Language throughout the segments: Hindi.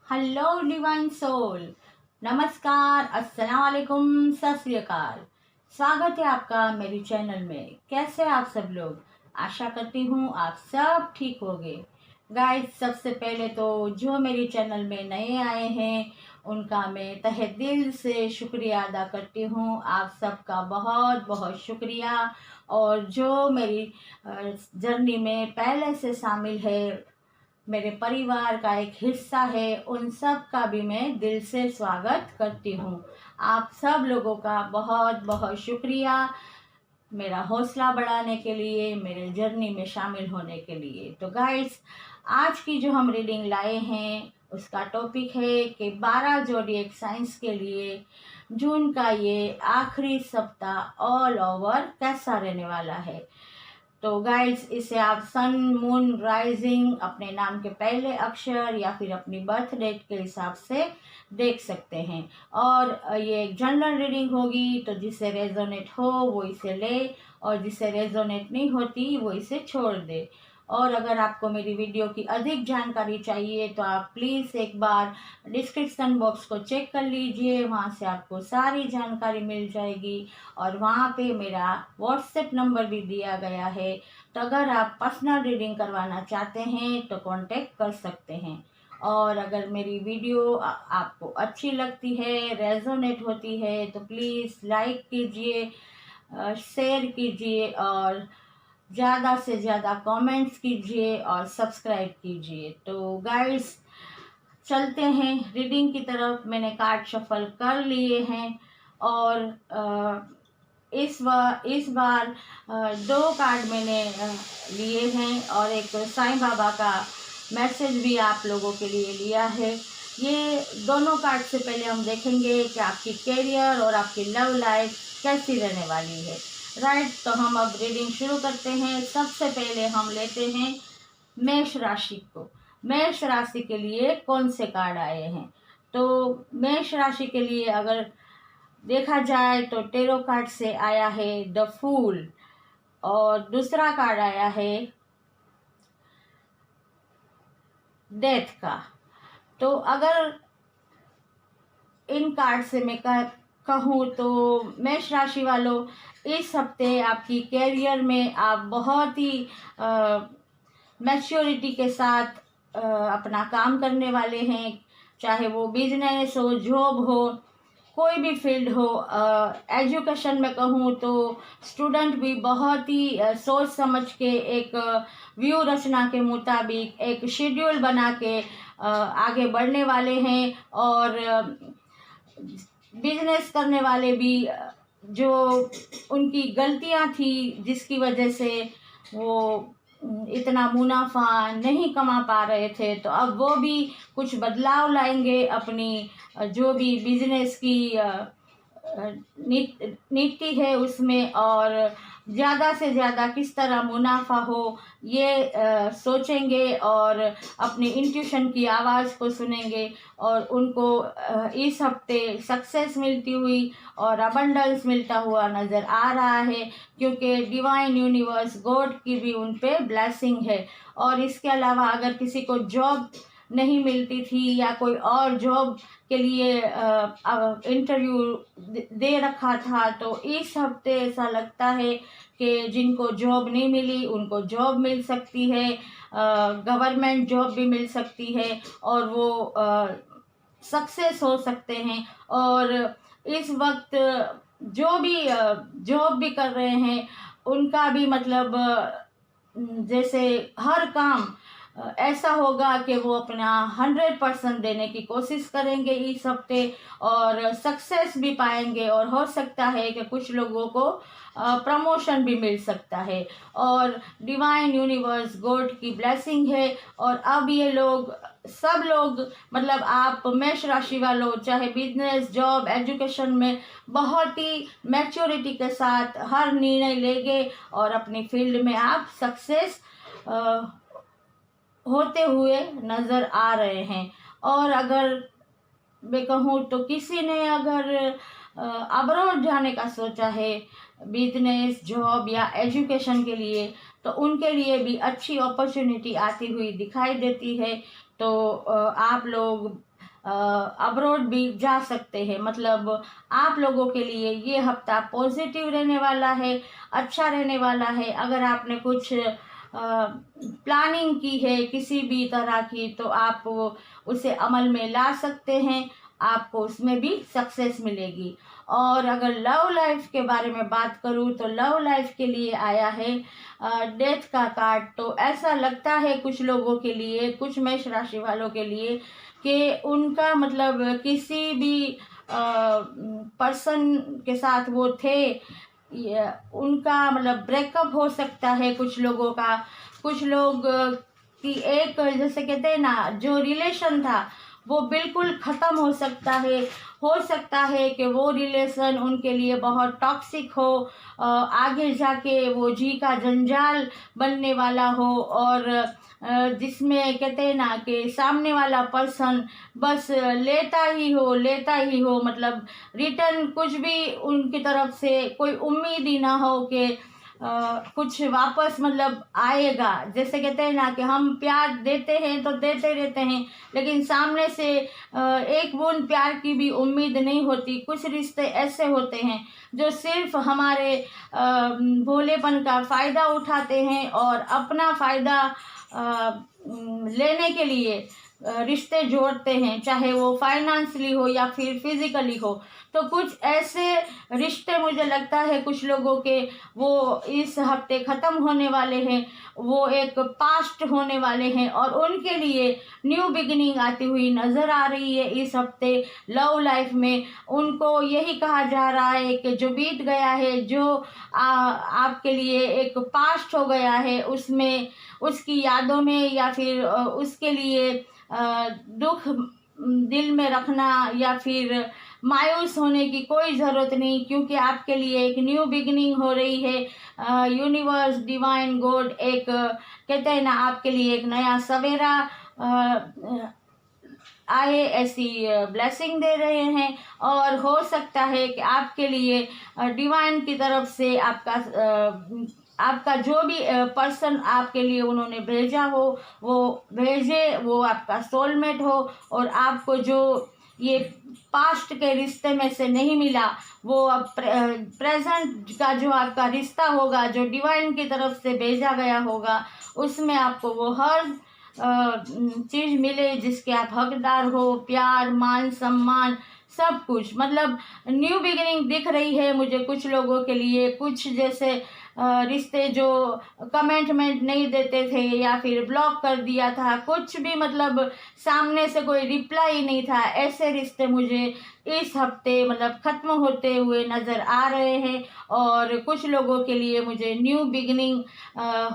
हेलो डिवाइन सोल, नमस्कार, अस्सलाम वालेकुम, सत श्री अकाल। स्वागत है आपका मेरी चैनल में। कैसे आप सब लोग? आशा करती हूँ आप सब ठीक होंगे। गाइस, सबसे पहले तो जो मेरी चैनल में नए आए हैं उनका मैं तहे दिल से शुक्रिया अदा करती हूँ। आप सबका बहुत बहुत शुक्रिया। और जो मेरी जर्नी में पहले से शामिल है, मेरे परिवार का एक हिस्सा है, उन सब का भी मैं दिल से स्वागत करती हूँ। आप सब लोगों का बहुत बहुत शुक्रिया मेरा हौसला बढ़ाने के लिए, मेरे जर्नी में शामिल होने के लिए। तो गाइस, आज की जो हम रीडिंग लाए हैं उसका टॉपिक है कि 12 ज़ोडिएक साइंस के लिए जून का ये आखिरी सप्ताह ऑल ओवर कैसा रहने वाला है। तो गाइस, इसे आप सन, मून, राइजिंग, अपने नाम के पहले अक्षर या फिर अपनी बर्थ डेट के हिसाब से देख सकते हैं। और ये एक जनरल रीडिंग होगी, तो जिसे रेजोनेट हो वो इसे ले और जिसे रेजोनेट नहीं होती वो इसे छोड़ दे। और अगर आपको मेरी वीडियो की अधिक जानकारी चाहिए तो आप प्लीज़ एक बार डिस्क्रिप्शन बॉक्स को चेक कर लीजिए, वहाँ से आपको सारी जानकारी मिल जाएगी। और वहाँ पे मेरा व्हाट्सएप नंबर भी दिया गया है, तो अगर आप पर्सनल रीडिंग करवाना चाहते हैं तो कांटेक्ट कर सकते हैं। और अगर मेरी वीडियो आपको अच्छी लगती है, रेजोनेट होती है, तो प्लीज़ लाइक कीजिए, शेयर कीजिए और ज़्यादा से ज़्यादा कमेंट्स कीजिए और सब्सक्राइब कीजिए। तो गाइस, चलते हैं रीडिंग की तरफ। मैंने कार्ड शफल कर लिए हैं और इस बार दो कार्ड मैंने लिए हैं और एक साईं बाबा का मैसेज भी आप लोगों के लिए लिया है। ये दोनों कार्ड से पहले हम देखेंगे कि आपकी कैरियर और आपकी लव लाइफ कैसी रहने वाली है। राइट, तो हम अब रीडिंग शुरू करते हैं। सबसे पहले हम लेते हैं मेष राशि को। मेष राशि के लिए कौन से कार्ड आए हैं? तो मेष राशि के लिए अगर देखा जाए तो टेरो कार्ड से आया है द फूल और दूसरा कार्ड आया है डेथ का। तो अगर इन कार्ड से मैं कहूँ तो मेष राशि वालों, इस हफ्ते आपकी कैरियर में आप बहुत ही मैच्योरिटी के साथ अपना काम करने वाले हैं। चाहे वो बिजनेस हो, जॉब हो, कोई भी फील्ड हो। एजुकेशन में कहूँ तो स्टूडेंट भी बहुत ही सोच समझ के एक व्यू रचना के मुताबिक एक शेड्यूल बना के आगे बढ़ने वाले हैं। और बिजनेस करने वाले भी जो उनकी गलतियां थी जिसकी वजह से वो इतना मुनाफा नहीं कमा पा रहे थे, तो अब वो भी कुछ बदलाव लाएंगे अपनी जो भी बिजनेस की नीति है उसमें। और ज़्यादा से ज़्यादा किस तरह मुनाफा हो ये सोचेंगे और अपनी इंट्यूशन की आवाज़ को सुनेंगे। और उनको इस हफ्ते सक्सेस मिलती हुई और अबंडेंस मिलता हुआ नज़र आ रहा है, क्योंकि डिवाइन यूनिवर्स गॉड की भी उन पे ब्लेसिंग है। और इसके अलावा अगर किसी को जॉब नहीं मिलती थी या कोई और जॉब के लिए इंटरव्यू दे रखा था, तो इस हफ्ते ऐसा लगता है कि जिनको जॉब नहीं मिली उनको जॉब मिल सकती है, गवर्नमेंट जॉब भी मिल सकती है और वो सक्सेस हो सकते हैं। और इस वक्त जो भी जॉब भी कर रहे हैं उनका भी मतलब जैसे हर काम ऐसा होगा कि वो अपना 100% देने की कोशिश करेंगे इस हफ्ते और सक्सेस भी पाएंगे। और हो सकता है कि कुछ लोगों को प्रमोशन भी मिल सकता है। और डिवाइन यूनिवर्स गॉड की ब्लेसिंग है। और अब ये लोग सब लोग मतलब आप मेष राशि वालों चाहे बिजनेस, जॉब, एजुकेशन में बहुत ही मैच्योरिटी के साथ हर निर्णय लेंगे और अपनी फील्ड में आप सक्सेस होते हुए नज़र आ रहे हैं। और अगर मैं कहूँ तो किसी ने अगर अब्रॉड जाने का सोचा है बिजनेस, जॉब या एजुकेशन के लिए, तो उनके लिए भी अच्छी अपॉर्चुनिटी आती हुई दिखाई देती है। तो आप लोग अब्रॉड भी जा सकते हैं। मतलब आप लोगों के लिए ये हफ्ता पॉजिटिव रहने वाला है, अच्छा रहने वाला है। अगर आपने कुछ प्लानिंग की है किसी भी तरह की, तो आप उसे अमल में ला सकते हैं, आपको उसमें भी सक्सेस मिलेगी। और अगर लव लाइफ के बारे में बात करूँ तो लव लाइफ के लिए आया है डेथ का कार्ड। तो ऐसा लगता है कुछ लोगों के लिए, कुछ मेष राशि वालों के लिए, कि उनका मतलब किसी भी पर्सन के साथ वो थे, उनका मतलब ब्रेकअप हो सकता है कुछ लोगों का। कुछ लोग की एक जैसे कहते हैं ना, जो रिलेशन था वो बिल्कुल ख़त्म हो सकता है कि वो रिलेशन उनके लिए बहुत टॉक्सिक हो, आगे जाके वो जी का जंजाल बनने वाला हो, और जिसमें कहते हैं ना कि सामने वाला पर्सन बस लेता ही हो, मतलब रिटर्न कुछ भी उनकी तरफ से कोई उम्मीद ही ना हो कि कुछ वापस मतलब आएगा। जैसे कहते हैं ना कि हम प्यार देते हैं तो देते रहते हैं, लेकिन सामने से एक बूंद प्यार की भी उम्मीद नहीं होती। कुछ रिश्ते ऐसे होते हैं जो सिर्फ हमारे भोलेपन का फ़ायदा उठाते हैं और अपना फ़ायदा लेने के लिए रिश्ते जोड़ते हैं, चाहे वो फाइनेंशियली हो या फिर फिजिकली हो। तो कुछ ऐसे रिश्ते मुझे लगता है कुछ लोगों के वो इस हफ्ते ख़त्म होने वाले हैं, वो एक पास्ट होने वाले हैं, और उनके लिए न्यू बिगिनिंग आती हुई नज़र आ रही है इस हफ्ते लव लाइफ में। उनको यही कहा जा रहा है कि जो बीत गया है, जो आपके लिए एक पास्ट हो गया है, उसमें उसकी यादों में या फिर उसके लिए दुख दिल में रखना या फिर मायूस होने की कोई ज़रूरत नहीं, क्योंकि आपके लिए एक न्यू बिगिनिंग हो रही है। यूनिवर्स, डिवाइन, गॉड एक कहते हैं ना, आपके लिए एक नया सवेरा आए ऐसी ब्लेसिंग दे रहे हैं। और हो सकता है कि आपके लिए डिवाइन की तरफ से आपका जो भी पर्सन आपके लिए उन्होंने भेजा हो, वो आपका सोलमेट हो, और आपको जो ये पास्ट के रिश्ते में से नहीं मिला, वो अब प्रेजेंट का जो आपका रिश्ता होगा, जो डिवाइन की तरफ से भेजा गया होगा, उसमें आपको वो हर चीज़ मिले जिसके आप हकदार हो। प्यार, मान सम्मान, सब कुछ, मतलब न्यू बिगिनिंग दिख रही है मुझे कुछ लोगों के लिए। कुछ जैसे रिश्ते जो कमेंटमेंट नहीं देते थे या फिर ब्लॉक कर दिया था, कुछ भी मतलब सामने से कोई रिप्लाई नहीं था, ऐसे रिश्ते मुझे इस हफ्ते मतलब ख़त्म होते हुए नज़र आ रहे हैं। और कुछ लोगों के लिए मुझे न्यू बिगिनिंग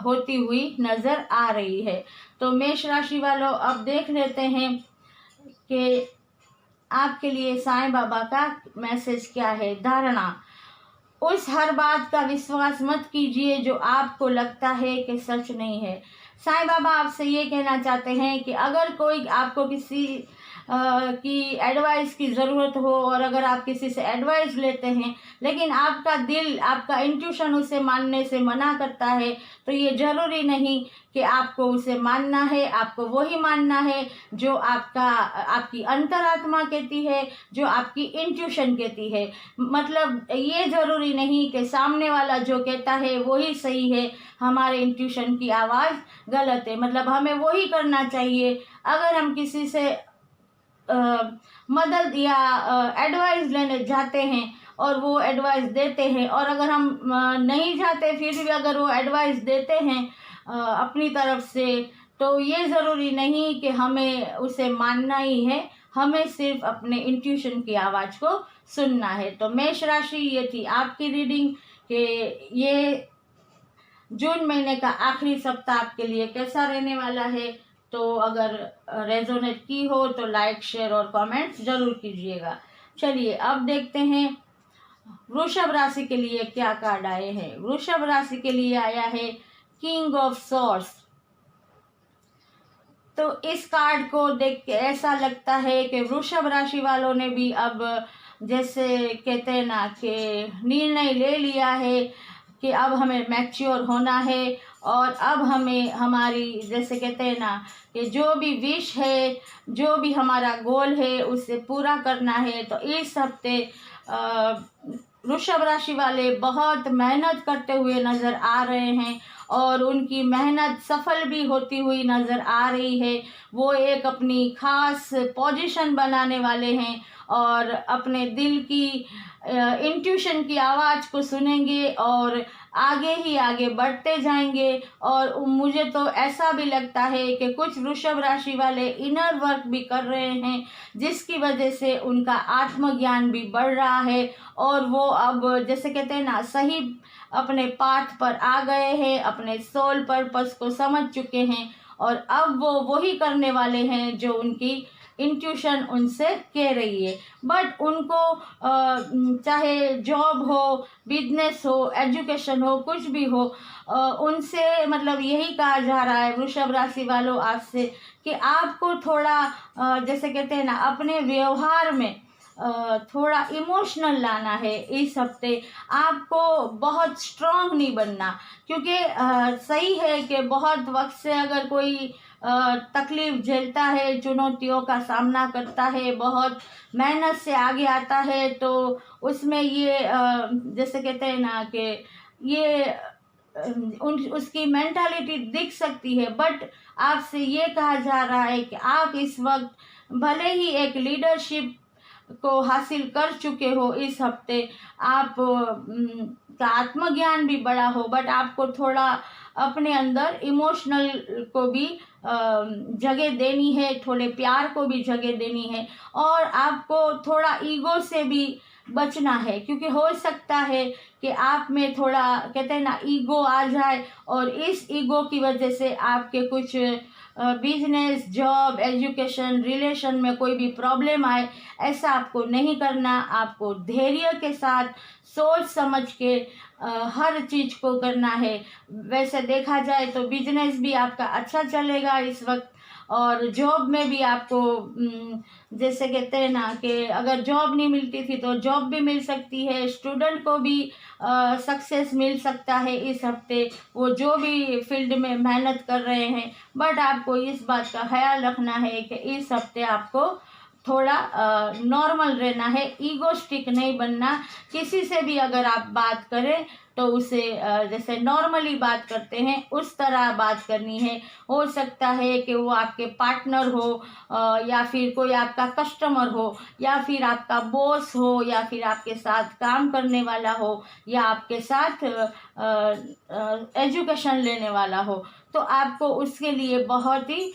होती हुई नज़र आ रही है। तो मेष राशि वालों, अब देख लेते हैं कि आपके लिए साईं बाबा का मैसेज क्या है। धारणा: उस हर बात का विश्वास मत कीजिए जो आपको लगता है कि सच नहीं है। साईं बाबा आपसे ये कहना चाहते हैं कि अगर कोई आपको किसी की एडवाइस की ज़रूरत हो, और अगर आप किसी से एडवाइस लेते हैं लेकिन आपका दिल, आपका इंट्यूशन उसे मानने से मना करता है, तो ये ज़रूरी नहीं कि आपको उसे मानना है। आपको वही मानना है जो आपकी अंतरात्मा कहती है, जो आपकी इंट्यूशन कहती है। मतलब ये ज़रूरी नहीं कि सामने वाला जो कहता है वही सही है, हमारे इंट्यूशन की आवाज़ गलत है। मतलब हमें वही करना चाहिए। अगर हम किसी से मदद या एडवाइस लेने जाते हैं और वो एडवाइस देते हैं, और अगर हम नहीं जाते फिर भी अगर वो एडवाइस देते हैं अपनी तरफ से, तो ये ज़रूरी नहीं कि हमें उसे मानना ही है। हमें सिर्फ अपने इंट्यूशन की आवाज़ को सुनना है। तो मेष राशि, ये थी आपकी रीडिंग कि ये जून महीने का आखिरी सप्ताह आपके लिए कैसा रहने वाला है। तो अगर रेजोनेट की हो तो लाइक, शेयर और कमेंट्स जरूर कीजिएगा। चलिए अब देखते हैं वृषभ राशि के लिए क्या कार्ड आए हैं। वृषभ राशि के लिए आया है किंग ऑफ सॉर्ड्स। तो इस कार्ड को देख के ऐसा लगता है कि वृषभ राशि वालों ने भी अब जैसे कहते हैं ना कि निर्णय ले लिया है कि अब हमें मैच्योर होना है, और अब हमें हमारी जैसे कहते हैं ना कि जो भी विश है, जो भी हमारा गोल है उसे पूरा करना है। तो इस हफ्ते वृषभ राशि वाले बहुत मेहनत करते हुए नज़र आ रहे हैं और उनकी मेहनत सफल भी होती हुई नज़र आ रही है। वो एक अपनी खास पोजीशन बनाने वाले हैं और अपने दिल की इंट्यूशन की आवाज़ को सुनेंगे और आगे ही आगे बढ़ते जाएंगे। और मुझे तो ऐसा भी लगता है कि कुछ वृषभ राशि वाले इनर वर्क भी कर रहे हैं, जिसकी वजह से उनका आत्मज्ञान भी बढ़ रहा है और वो अब जैसे कहते हैं ना सही अपने पाथ पर आ गए हैं, अपने सोल पर्पस को समझ चुके हैं और अब वो वही करने वाले हैं जो उनकी इंट्यूशन उनसे कह रही है। बट उनको चाहे जॉब हो, बिजनेस हो, एजुकेशन हो, कुछ भी हो, उनसे मतलब यही कहा जा रहा है वृषभ राशि वालों आपसे कि आपको थोड़ा जैसे कहते हैं ना अपने व्यवहार में थोड़ा इमोशनल लाना है इस हफ्ते। आपको बहुत स्ट्रांग नहीं बनना, क्योंकि सही है कि बहुत वक्त से अगर कोई तकलीफ झेलता है, चुनौतियों का सामना करता है, बहुत मेहनत से आगे आता है, तो उसमें ये जैसे कहते हैं ना कि ये उसकी मेंटालिटी दिख सकती है। बट आपसे ये कहा जा रहा है कि आप इस वक्त भले ही एक लीडरशिप को हासिल कर चुके हो, इस हफ्ते आप का आत्मज्ञान भी बड़ा हो, बट आपको थोड़ा अपने अंदर इमोशनल को भी जगह देनी है, थोड़े प्यार को भी जगह देनी है और आपको थोड़ा ईगो से भी बचना है, क्योंकि हो सकता है कि आप में थोड़ा कहते हैं ना ईगो आ जाए और इस ईगो की वजह से आपके कुछ बिजनेस, जॉब, एजुकेशन, रिलेशन में कोई भी प्रॉब्लम आए। ऐसा आपको नहीं करना, आपको धैर्य के साथ सोच समझ के हर चीज़ को करना है। वैसे देखा जाए तो बिजनेस भी आपका अच्छा चलेगा इस वक्त और जॉब में भी आपको जैसे कहते हैं ना कि अगर जॉब नहीं मिलती थी तो जॉब भी मिल सकती है। स्टूडेंट को भी सक्सेस मिल सकता है इस हफ्ते, वो जो भी फील्ड में मेहनत कर रहे हैं। बट आपको इस बात का ख्याल रखना है कि इस हफ्ते आपको थोड़ा नॉर्मल रहना है, ईगोस्टिक नहीं बनना। किसी से भी अगर आप बात करें तो उसे जैसे नॉर्मली बात करते हैं उस तरह बात करनी है। हो सकता है कि वो आपके पार्टनर हो या फिर कोई आपका कस्टमर हो या फिर आपका बॉस हो या फिर आपके साथ काम करने वाला हो या आपके साथ एजुकेशन लेने वाला हो, तो आपको उसके लिए बहुत ही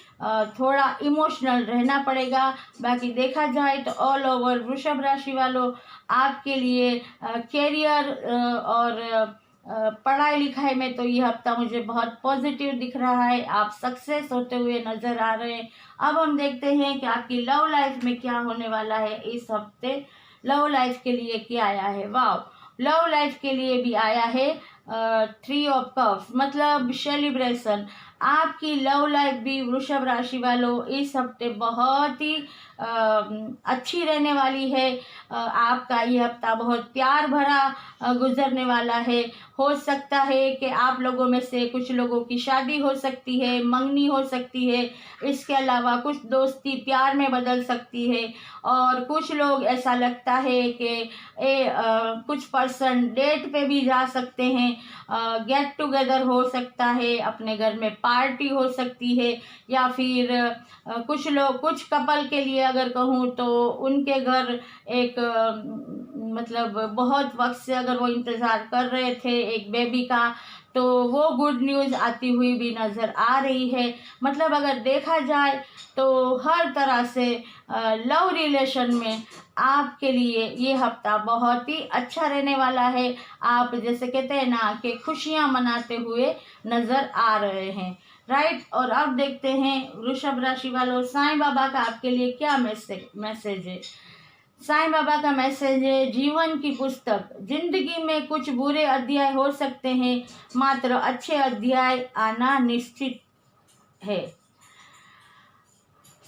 थोड़ा इमोशनल रहना पड़ेगा। बाकी देखा जाए तो ऑल ओवर वृषभ राशि वालों आपके लिए कैरियर और पढ़ाई लिखाई में तो ये हफ्ता मुझे बहुत पॉजिटिव दिख रहा है, आप सक्सेस होते हुए नज़र आ रहे हैं। अब हम देखते हैं कि आपकी लव लाइफ में क्या होने वाला है इस हफ्ते। लव लाइफ के लिए क्या आया है? वाह, लव लाइफ के लिए भी आया है 3 ऑफ कप्स, मतलब सेलिब्रेशन। आपकी लव लाइफ भी वृषभ राशि वालों इस हफ्ते बहुत ही अच्छी रहने वाली है। आपका ये हफ्ता बहुत प्यार भरा गुजरने वाला है। हो सकता है कि आप लोगों में से कुछ लोगों की शादी हो सकती है, मंगनी हो सकती है, इसके अलावा कुछ दोस्ती प्यार में बदल सकती है और कुछ लोग ऐसा लगता है कि कुछ पर्सन डेट पे भी जा सकते हैं, गेट टुगेदर हो सकता है, अपने घर में पार्टी हो सकती है या फिर कुछ लोग, कुछ कपल के लिए अगर कहूँ तो उनके घर एक मतलब बहुत वक्त से अगर वो इंतज़ार कर रहे थे एक बेबी का, तो वो गुड न्यूज़ आती हुई भी नज़र आ रही है। मतलब अगर देखा जाए तो हर तरह से लव रिलेशन में आपके लिए ये हफ्ता बहुत ही अच्छा रहने वाला है। आप जैसे कहते हैं ना कि खुशियाँ मनाते हुए नज़र आ रहे हैं, राइट। और अब देखते हैं वृषभ राशि वालों साईं बाबा का आपके लिए क्या मैसेज है। साईं बाबा का मैसेज है, जीवन की पुस्तक, जिंदगी में कुछ बुरे अध्याय हो सकते हैं, मात्र अच्छे अध्याय आना निश्चित है।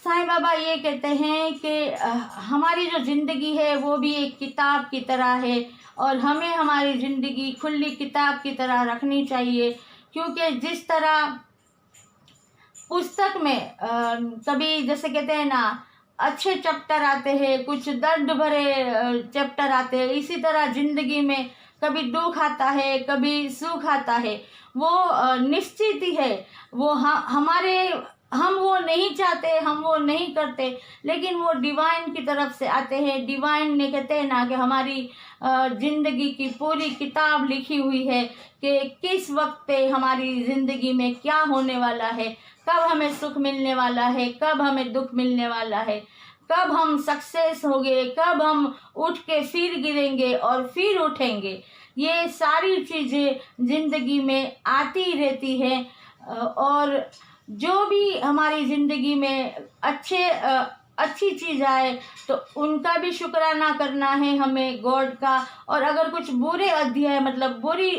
साईं बाबा ये कहते हैं कि हमारी जो ज़िंदगी है वो भी एक किताब की तरह है और हमें हमारी ज़िंदगी खुली किताब की तरह रखनी चाहिए। क्योंकि जिस तरह पुस्तक में कभी जैसे कहते हैं ना, अच्छे चैप्टर आते हैं, कुछ दर्द भरे चैप्टर आते हैं, इसी तरह जिंदगी में कभी दुख आता है, कभी सुख आता है। वो निश्चित ही है। वो हमारे हम वो नहीं चाहते, हम वो नहीं करते, लेकिन वो डिवाइन की तरफ से आते हैं। डिवाइन ने कहते हैं ना कि हमारी जिंदगी की पूरी किताब लिखी हुई है कि किस वक्त पे हमारी जिंदगी में क्या होने वाला है, कब हमें सुख मिलने वाला है, कब हमें दुख मिलने वाला है, कब हम सक्सेस होंगे, कब हम उठ के फिर गिरेंगे और फिर उठेंगे। ये सारी चीज़ें जिंदगी में आती रहती हैं। और जो भी हमारी ज़िंदगी में अच्छी चीज़ आए तो उनका भी शुक्राना करना है हमें, गॉड का। और अगर कुछ बुरे अध्याय मतलब बुरी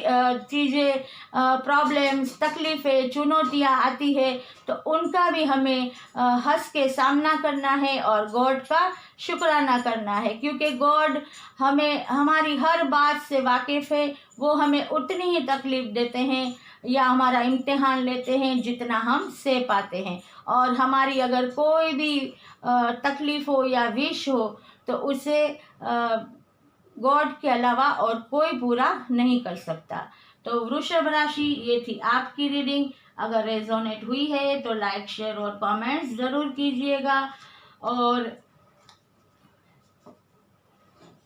चीज़ें, प्रॉब्लम्स, तकलीफ़ें, चुनौतियाँ आती है तो उनका भी हमें हंस के सामना करना है और गॉड का शुक्राना करना है, क्योंकि गॉड हमें हमारी हर बात से वाकिफ़ है। वो हमें उतनी ही तकलीफ़ देते हैं या हमारा इम्तिहान लेते हैं जितना हम सह पाते हैं। और हमारी अगर कोई भी तकलीफ़ हो या विश हो तो उसे गॉड के अलावा और कोई पूरा नहीं कर सकता। तो वृषभ राशि, ये थी आपकी रीडिंग। अगर रेजोनेट हुई है तो लाइक, शेयर और कमेंट्स ज़रूर कीजिएगा। और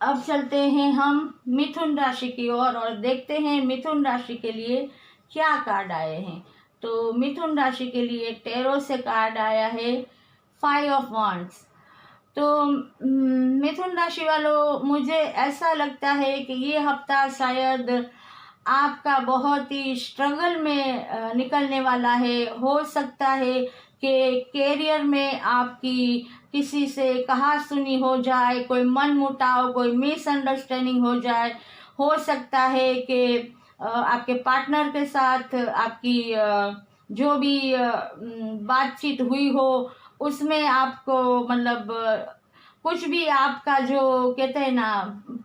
अब चलते हैं हम मिथुन राशि की ओर और देखते हैं मिथुन राशि के लिए क्या कार्ड आए हैं। तो मिथुन राशि के लिए टैरो से कार्ड आया है 5 ऑफ वांड्स। तो मिथुन राशि वालों, मुझे ऐसा लगता है कि ये हफ्ता शायद आपका बहुत ही स्ट्रगल में निकलने वाला है। हो सकता है कि कैरियर में आपकी किसी से कहा सुनी हो जाए, कोई मन मुटाव, कोई मिसअंडरस्टैंडिंग हो जाए। हो सकता है कि आपके पार्टनर के साथ आपकी जो भी बातचीत हुई हो उसमें आपको मतलब कुछ भी आपका जो कहते हैं ना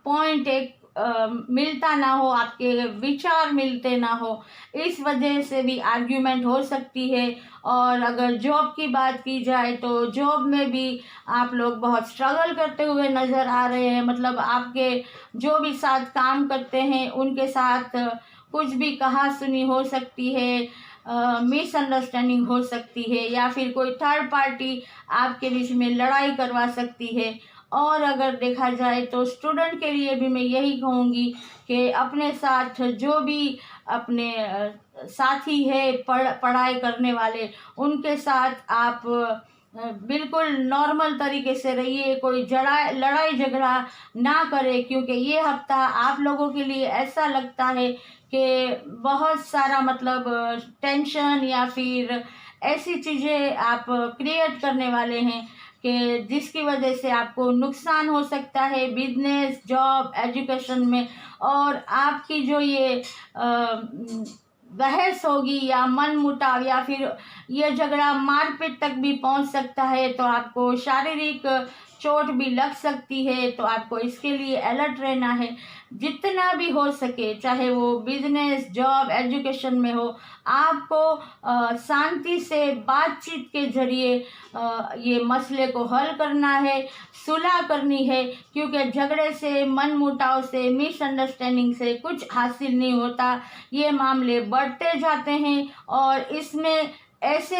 पॉइंट एक मिलता ना हो, आपके विचार मिलते ना हो, इस वजह से भी आर्ग्यूमेंट हो सकती है। और अगर जॉब की बात की जाए तो जॉब में भी आप लोग बहुत स्ट्रगल करते हुए नज़र आ रहे हैं। मतलब आपके जो भी साथ काम करते हैं उनके साथ कुछ भी कहा सुनी हो सकती है, मिसअंडरस्टैंडिंग हो सकती है, या फिर कोई थर्ड पार्टी आपके बीच में लड़ाई करवा सकती है। और अगर देखा जाए तो स्टूडेंट के लिए भी मैं यही कहूँगी कि अपने साथ जो भी अपने साथी है पढ़ाई करने वाले, उनके साथ आप बिल्कुल नॉर्मल तरीके से रहिए, कोई लड़ाई झगड़ा ना करें, क्योंकि ये हफ्ता आप लोगों के लिए ऐसा लगता है कि बहुत सारा मतलब टेंशन या फिर ऐसी चीज़ें आप क्रिएट करने वाले हैं कि जिसकी वजह से आपको नुकसान हो सकता है बिजनेस, जॉब, एजुकेशन में। और आपकी जो ये बहस होगी या मन मुटाव या फिर ये झगड़ा मारपीट तक भी पहुंच सकता है, तो आपको शारीरिक चोट भी लग सकती है। तो आपको इसके लिए अलर्ट रहना है जितना भी हो सके, चाहे वो बिजनेस, जॉब, एजुकेशन में हो। आपको शांति से बातचीत के जरिए ये मसले को हल करना है, सुलह करनी है, क्योंकि झगड़े से, मन मुटाव से, मिसअंडरस्टैंडिंग से कुछ हासिल नहीं होता। ये मामले बढ़ते जाते हैं और इसमें ऐसे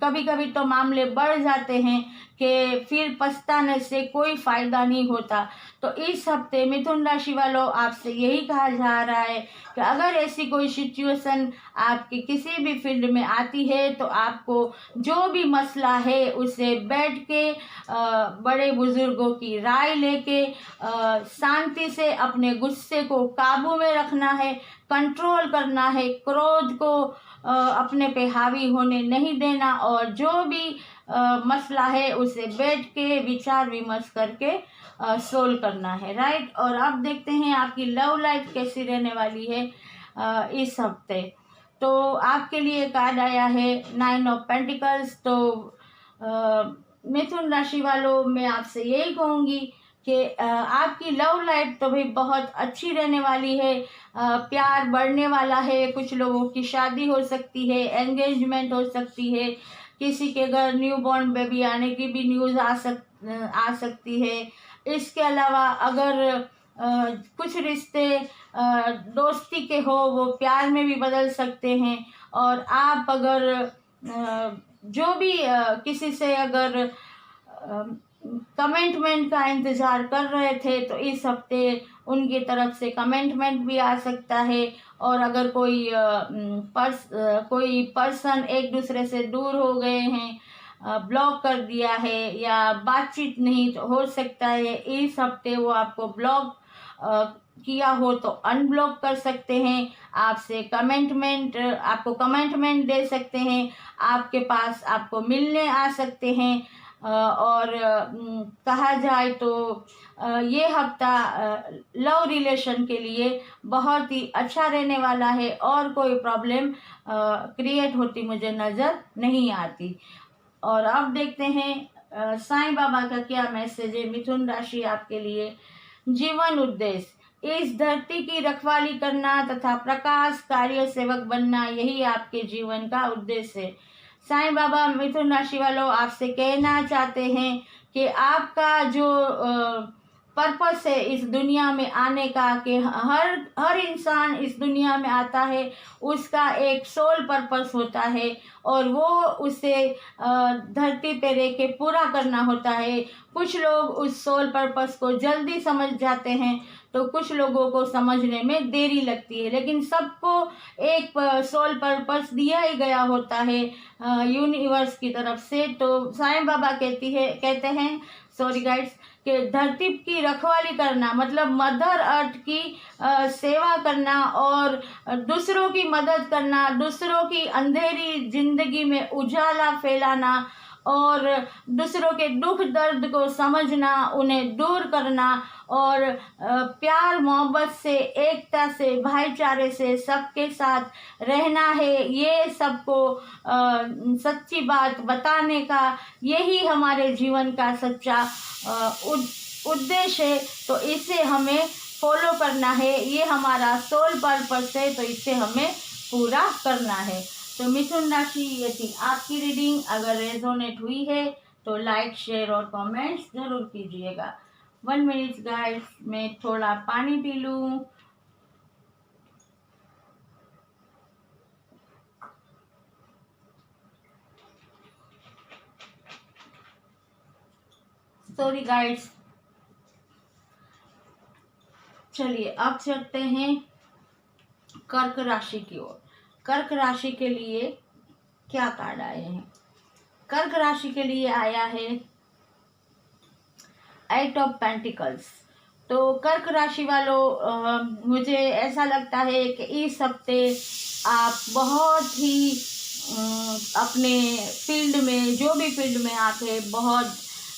कभी कभी तो मामले बढ़ जाते हैं कि फिर पछताने से कोई फ़ायदा नहीं होता। तो इस हफ्ते मिथुन राशि वालों, आपसे यही कहा जा रहा है कि अगर ऐसी कोई सिचुएशन आपके किसी भी फील्ड में आती है तो आपको जो भी मसला है उसे बैठ के बड़े बुजुर्गों की राय लेके शांति से अपने गुस्से को काबू में रखना है, कंट्रोल करना है, क्रोध को अपने पे हावी होने नहीं देना, और जो भी मसला है उसे बैठ के विचार विमर्श करके सोल्व करना है, राइट। और अब देखते हैं आपकी लव लाइफ कैसी रहने वाली है इस हफ्ते। तो आपके लिए कार्ड आया है 9 ऑफ पेंटिकल्स। तो मिथुन राशि वालों, मैं आपसे यही कहूँगी कि आपकी लव लाइफ तो भाई बहुत अच्छी रहने वाली है, प्यार बढ़ने वाला है, कुछ लोगों की शादी हो सकती है, एंगेजमेंट हो सकती है, किसी के घर न्यू बॉर्न बेबी आने की भी न्यूज़ आ सकती है। इसके अलावा अगर कुछ रिश्ते दोस्ती के हो वो प्यार में भी बदल सकते हैं। और आप अगर जो भी किसी से अगर कमिटमेंट का इंतज़ार कर रहे थे तो इस हफ्ते उनकी तरफ से कमिटमेंट भी आ सकता है। और अगर कोई पर्सन एक दूसरे से दूर हो गए हैं, ब्लॉक कर दिया है या बातचीत नहीं तो हो सकता है इस हफ्ते वो आपको ब्लॉक किया हो तो अनब्लॉक कर सकते हैं। आपको कमिटमेंट दे सकते हैं, आपके पास आपको मिलने आ सकते हैं। और कहा जाए तो ये हफ्ता लव रिलेशन के लिए बहुत ही अच्छा रहने वाला है और कोई प्रॉब्लम क्रिएट होती मुझे नज़र नहीं आती। और अब देखते हैं साईं बाबा का क्या मैसेज है मिथुन राशि आपके लिए। जीवन उद्देश्य, इस धरती की रखवाली करना तथा प्रकाश कार्य सेवक बनना, यही आपके जीवन का उद्देश्य है। साईं बाबा मिथुन राशि वालों आपसे कहना चाहते हैं कि आपका जो पर्पस है इस दुनिया में आने का, कि हर इंसान इस दुनिया में आता है उसका एक सोल पर्पस होता है और वो उसे धरती पे रह के पूरा करना होता है। कुछ लोग उस सोल पर्पस को जल्दी समझ जाते हैं तो कुछ लोगों को समझने में देरी लगती है, लेकिन सबको एक सोल पर्पस दिया ही गया होता है यूनिवर्स की तरफ से। तो साईं बाबा कहते हैं सॉरी गाइड्स कि धरती की रखवाली करना मतलब मदर अर्थ की सेवा करना और दूसरों की मदद करना, दूसरों की अंधेरी जिंदगी में उजाला फैलाना और दूसरों के दुख दर्द को समझना, उन्हें दूर करना और प्यार मोहब्बत से, एकता से, भाईचारे से सबके साथ रहना है। ये सबको सच्ची बात बताने का यही हमारे जीवन का सच्चा उद्देश्य है। तो इसे हमें फॉलो करना है, ये हमारा सोल पर्पस है, तो इसे हमें पूरा करना है। तो मिथुन राशि ये थी आपकी रीडिंग। अगर रेजोनेट हुई है तो लाइक शेयर और कमेंट्स जरूर कीजिएगा। 1 मिनट गाइस, मैं थोड़ा पानी पी लूं। Sorry guys. चलिए अब चलते हैं कर्क राशि की ओर। कर्क राशि के लिए क्या कार्ड आए हैं? कर्क राशि के लिए आया है 8 ऑफ पेंटिकल्स। तो कर्क राशि वालों मुझे ऐसा लगता है कि इस हफ्ते आप बहुत ही अपने फील्ड में, जो भी फील्ड में आप हैं, बहुत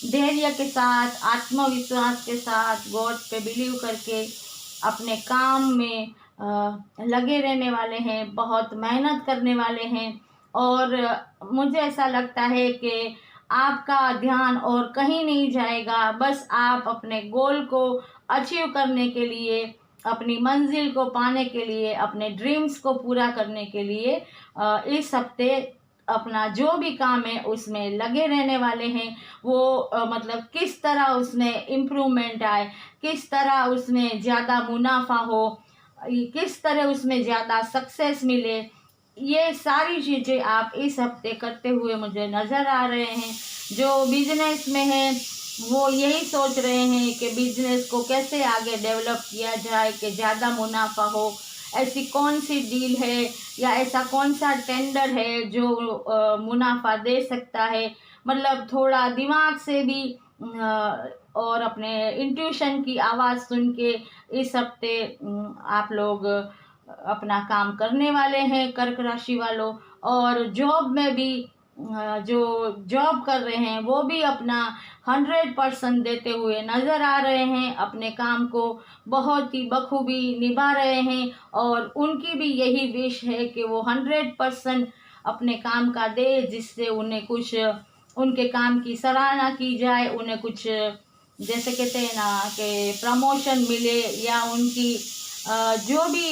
धैर्य के साथ, आत्मविश्वास के साथ, गॉड पे बिलीव करके अपने काम में लगे रहने वाले हैं, बहुत मेहनत करने वाले हैं। और मुझे ऐसा लगता है कि आपका ध्यान और कहीं नहीं जाएगा, बस आप अपने गोल को अचीव करने के लिए, अपनी मंजिल को पाने के लिए, अपने ड्रीम्स को पूरा करने के लिए इस हफ्ते अपना जो भी काम है उसमें लगे रहने वाले हैं। वो मतलब किस तरह उसमें इम्प्रूवमेंट आए, किस तरह उसमें ज़्यादा मुनाफा हो, किस तरह उसमें ज़्यादा सक्सेस मिले, ये सारी चीज़ें आप इस हफ्ते करते हुए मुझे नज़र आ रहे हैं। जो बिजनेस में है वो यही सोच रहे हैं कि बिजनेस को कैसे आगे डेवलप किया जाए कि ज़्यादा मुनाफा हो। ऐसी कौन सी डील है या ऐसा कौन सा टेंडर है जो मुनाफा दे सकता है। मतलब थोड़ा दिमाग से भी और अपने इंट्यूशन की आवाज़ सुन के इस हफ्ते आप लोग अपना काम करने वाले हैं कर्क राशि वालों। और जॉब में भी जो जॉब कर रहे हैं वो भी अपना 100% देते हुए नज़र आ रहे हैं, अपने काम को बहुत ही बखूबी निभा रहे हैं। और उनकी भी यही विश है कि वो 100% अपने काम का दे, जिससे उन्हें कुछ, उनके काम की सराहना की जाए, उन्हें कुछ जैसे कहते हैं ना कि प्रमोशन मिले या उनकी जो भी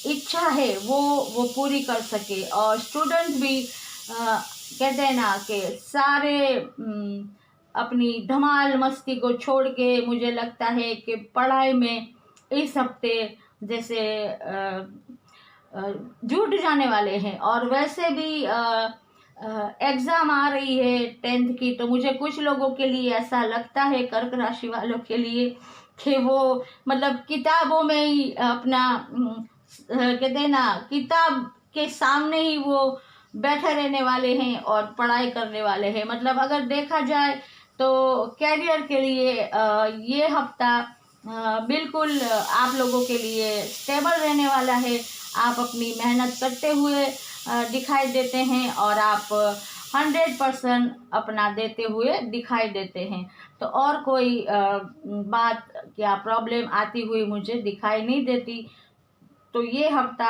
इच्छा है वो पूरी कर सके। और स्टूडेंट भी कहते हैं ना कि सारे अपनी धमाल मस्ती को छोड़ के मुझे लगता है कि पढ़ाई में इस हफ्ते जैसे जुट जाने वाले हैं। और वैसे भी एग्ज़ाम आ रही है 10th की, तो मुझे कुछ लोगों के लिए ऐसा लगता है, कर्क राशि वालों के लिए, कि वो मतलब किताबों में ही अपना कहते हैं ना किताब के सामने ही वो बैठे रहने वाले हैं और पढ़ाई करने वाले हैं। मतलब अगर देखा जाए तो कैरियर के लिए ये हफ्ता बिल्कुल आप लोगों के लिए स्टेबल रहने वाला है। आप अपनी मेहनत करते हुए दिखाई देते हैं और आप 100% अपना देते हुए दिखाई देते हैं। तो और कोई बात या प्रॉब्लम आती हुई मुझे दिखाई नहीं देती। तो ये हफ्ता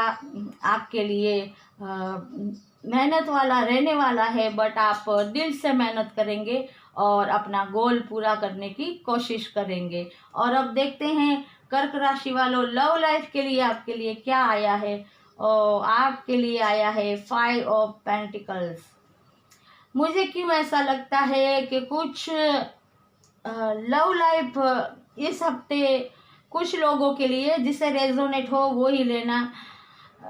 आपके लिए मेहनत वाला रहने वाला है, बट आप दिल से मेहनत करेंगे और अपना गोल पूरा करने की कोशिश करेंगे। और अब देखते हैं कर्क राशि वालों, लव लाइफ के लिए आपके लिए क्या आया है। और आपके लिए आया है 5 ऑफ पेंटिकल्स। मुझे क्यों ऐसा लगता है कि कुछ लव लाइफ इस हफ्ते कुछ लोगों के लिए, जिसे रेजोनेट हो वो ही लेना,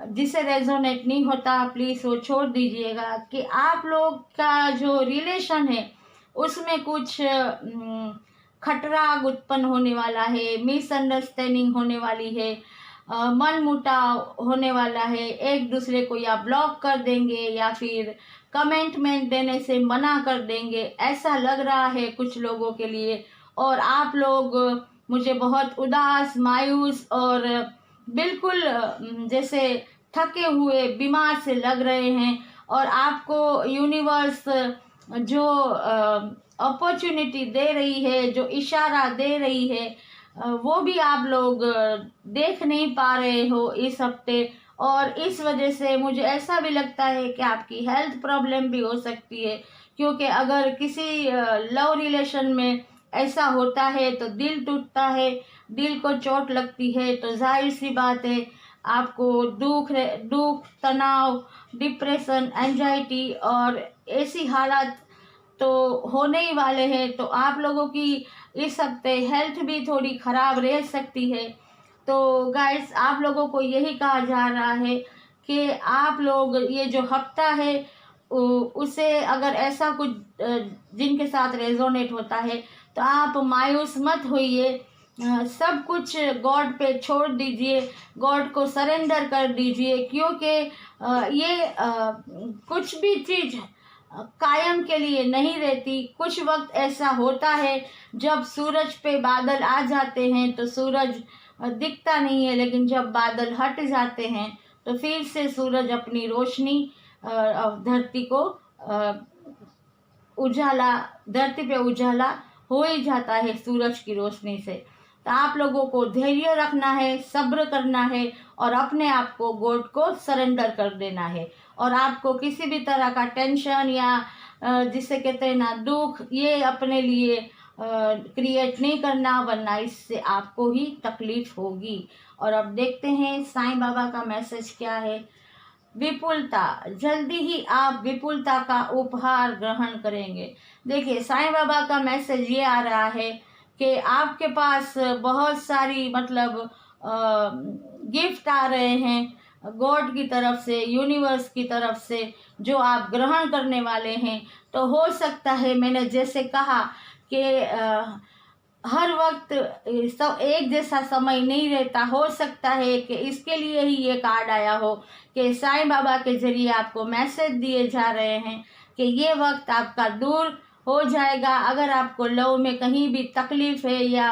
जिसे रेजोनेट नहीं होता प्लीज़ वो छोड़ दीजिएगा। कि आप लोग का जो रिलेशन है उसमें कुछ खटराग उत्पन्न होने वाला है, मिसअंडरस्टैंडिंग होने वाली है, मन मुटाव होने वाला है। एक दूसरे को या ब्लॉक कर देंगे या फिर कमेंटमेंट देने से मना कर देंगे, ऐसा लग रहा है कुछ लोगों के लिए। और आप लोग मुझे बहुत उदास, मायूस और बिल्कुल जैसे थके हुए, बीमार से लग रहे हैं। और आपको यूनिवर्स जो अपॉर्चुनिटी दे रही है, जो इशारा दे रही है, वो भी आप लोग देख नहीं पा रहे हो इस हफ्ते। और इस वजह से मुझे ऐसा भी लगता है कि आपकी हेल्थ प्रॉब्लम भी हो सकती है। क्योंकि अगर किसी लव रिलेशन में ऐसा होता है तो दिल टूटता है, दिल को चोट लगती है, तो जाहिर सी बात है आपको दुख, तनाव, डिप्रेशन, एंजाइटी और ऐसी हालात तो होने ही वाले हैं। तो आप लोगों की इस हफ्ते हेल्थ भी थोड़ी ख़राब रह सकती है। तो गाइस, आप लोगों को यही कहा जा रहा है कि आप लोग ये जो हफ्ता है उसे अगर ऐसा कुछ जिनके साथ रेजोनेट होता है तो आप मायूस मत होइए। सब कुछ गॉड पे छोड़ दीजिए, गॉड को सरेंडर कर दीजिए। क्योंकि ये कुछ भी चीज़ कायम के लिए नहीं रहती। कुछ वक्त ऐसा होता है जब सूरज पे बादल आ जाते हैं तो सूरज दिखता नहीं है, लेकिन जब बादल हट जाते हैं तो फिर से सूरज अपनी रोशनी धरती को उजाला, धरती पे उजाला हो ही जाता है सूरज की रोशनी से। तो आप लोगों को धैर्य रखना है, सब्र करना है और अपने आप को गॉड को सरेंडर कर देना है। और आपको किसी भी तरह का टेंशन या जिसे कहते हैं ना दुख, ये अपने लिए क्रिएट नहीं करना, वरना इससे आपको ही तकलीफ होगी। और अब देखते हैं साईं बाबा का मैसेज क्या है। विपुलता, जल्दी ही आप विपुलता का उपहार ग्रहण करेंगे। देखिए, साईं बाबा का मैसेज ये आ रहा है कि आपके पास बहुत सारी मतलब गिफ्ट आ रहे हैं गॉड की तरफ से, यूनिवर्स की तरफ से, जो आप ग्रहण करने वाले हैं। तो हो सकता है, मैंने जैसे कहा कि हर वक्त सब एक जैसा समय नहीं रहता। हो सकता है कि इसके लिए ही ये कार्ड आया हो कि साईं बाबा के जरिए आपको मैसेज दिए जा रहे हैं कि ये वक्त आपका दूर हो जाएगा। अगर आपको लव में कहीं भी तकलीफ है या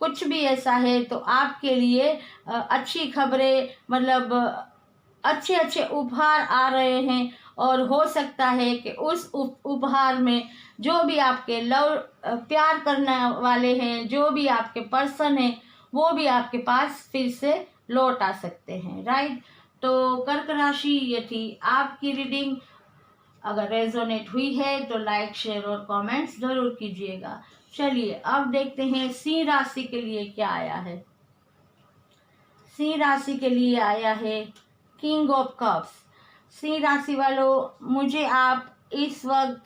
कुछ भी ऐसा है तो आपके लिए अच्छी खबरें, मतलब अच्छे अच्छे उपहार आ रहे हैं। और हो सकता है कि उस उपहार में जो भी आपके लव प्यार करने वाले हैं, जो भी आपके पर्सन हैं, वो भी आपके पास फिर से लौट आ सकते हैं, राइट। तो कर्क राशि ये थी आपकी रीडिंग। अगर रेजोनेट हुई है तो लाइक, शेयर और कमेंट्स ज़रूर कीजिएगा। चलिए अब देखते हैं सिंह राशि के लिए क्या आया है। सिंह राशि के लिए आया है किंग ऑफ कप्स। सिंह राशि वालों, मुझे आप इस वक्त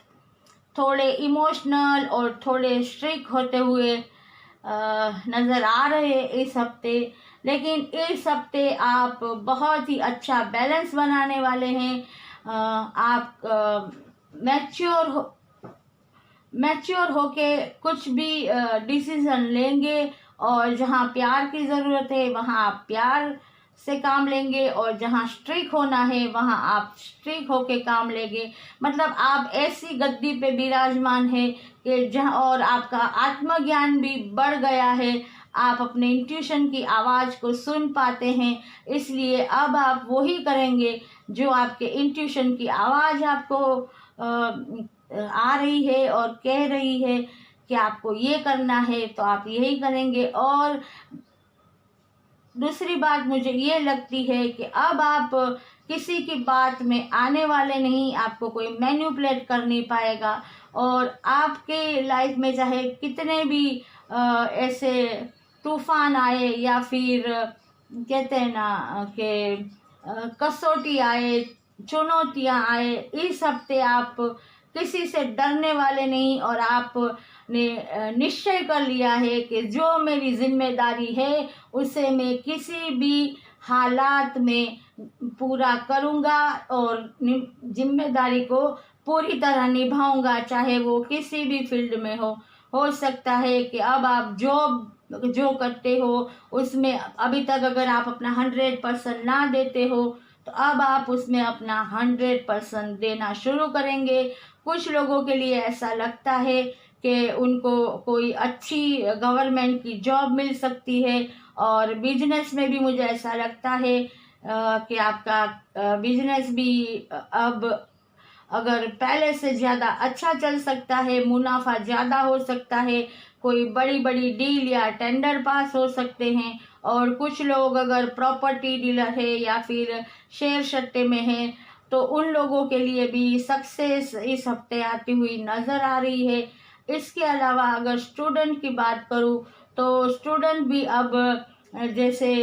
थोड़े इमोशनल और थोड़े स्ट्रिक्ट होते हुए नज़र आ रहे हैं इस हफ्ते, लेकिन इस हफ्ते आप बहुत ही अच्छा बैलेंस बनाने वाले हैं। आप मैच्योर होके कुछ भी डिसीजन लेंगे, और जहाँ प्यार की ज़रूरत है वहाँ आप प्यार से काम लेंगे, और जहाँ स्ट्रिक होना है वहाँ आप स्ट्रिक होके काम लेंगे। मतलब आप ऐसी गद्दी पे विराजमान है कि जहाँ, और आपका आत्मज्ञान भी बढ़ गया है, आप अपने इंट्यूशन की आवाज़ को सुन पाते हैं। इसलिए अब आप वही करेंगे जो आपके इंट्यूशन की आवाज़ आपको आ रही है और कह रही है कि आपको ये करना है, तो आप यही करेंगे। और दूसरी बात मुझे ये लगती है कि अब आप किसी की बात में आने वाले नहीं, आपको कोई मैनिपुलेट कर नहीं पाएगा, और आपके लाइफ में चाहे कितने भी ऐसे तूफान आए या फिर कहते हैं ना कि कसौटी आए, चुनौतियां आए, इस हफ्ते आप किसी से डरने वाले नहीं, और आपने निश्चय कर लिया है कि जो मेरी जिम्मेदारी है उसे मैं किसी भी हालात में पूरा करूँगा, और जिम्मेदारी को पूरी तरह निभाऊंगा, चाहे वो किसी भी फील्ड में हो सकता है कि अब आप जो करते हो उसमें अभी तक अगर आप अपना 100% ना देते हो, तो अब आप उसमें अपना 100% देना शुरू करेंगे। कुछ लोगों के लिए ऐसा लगता है कि उनको कोई अच्छी गवर्नमेंट की जॉब मिल सकती है, और बिजनेस में भी मुझे ऐसा लगता है कि आपका बिजनेस भी अब अगर पहले से ज़्यादा अच्छा चल सकता है, मुनाफा ज़्यादा हो सकता है, कोई बड़ी बड़ी डील या टेंडर पास हो सकते हैं। और कुछ लोग अगर प्रॉपर्टी डीलर है या फिर शेयर सट्टे में हैं, तो उन लोगों के लिए भी सक्सेस इस हफ्ते आती हुई नज़र आ रही है। इसके अलावा अगर स्टूडेंट की बात करूँ, तो स्टूडेंट भी अब जैसे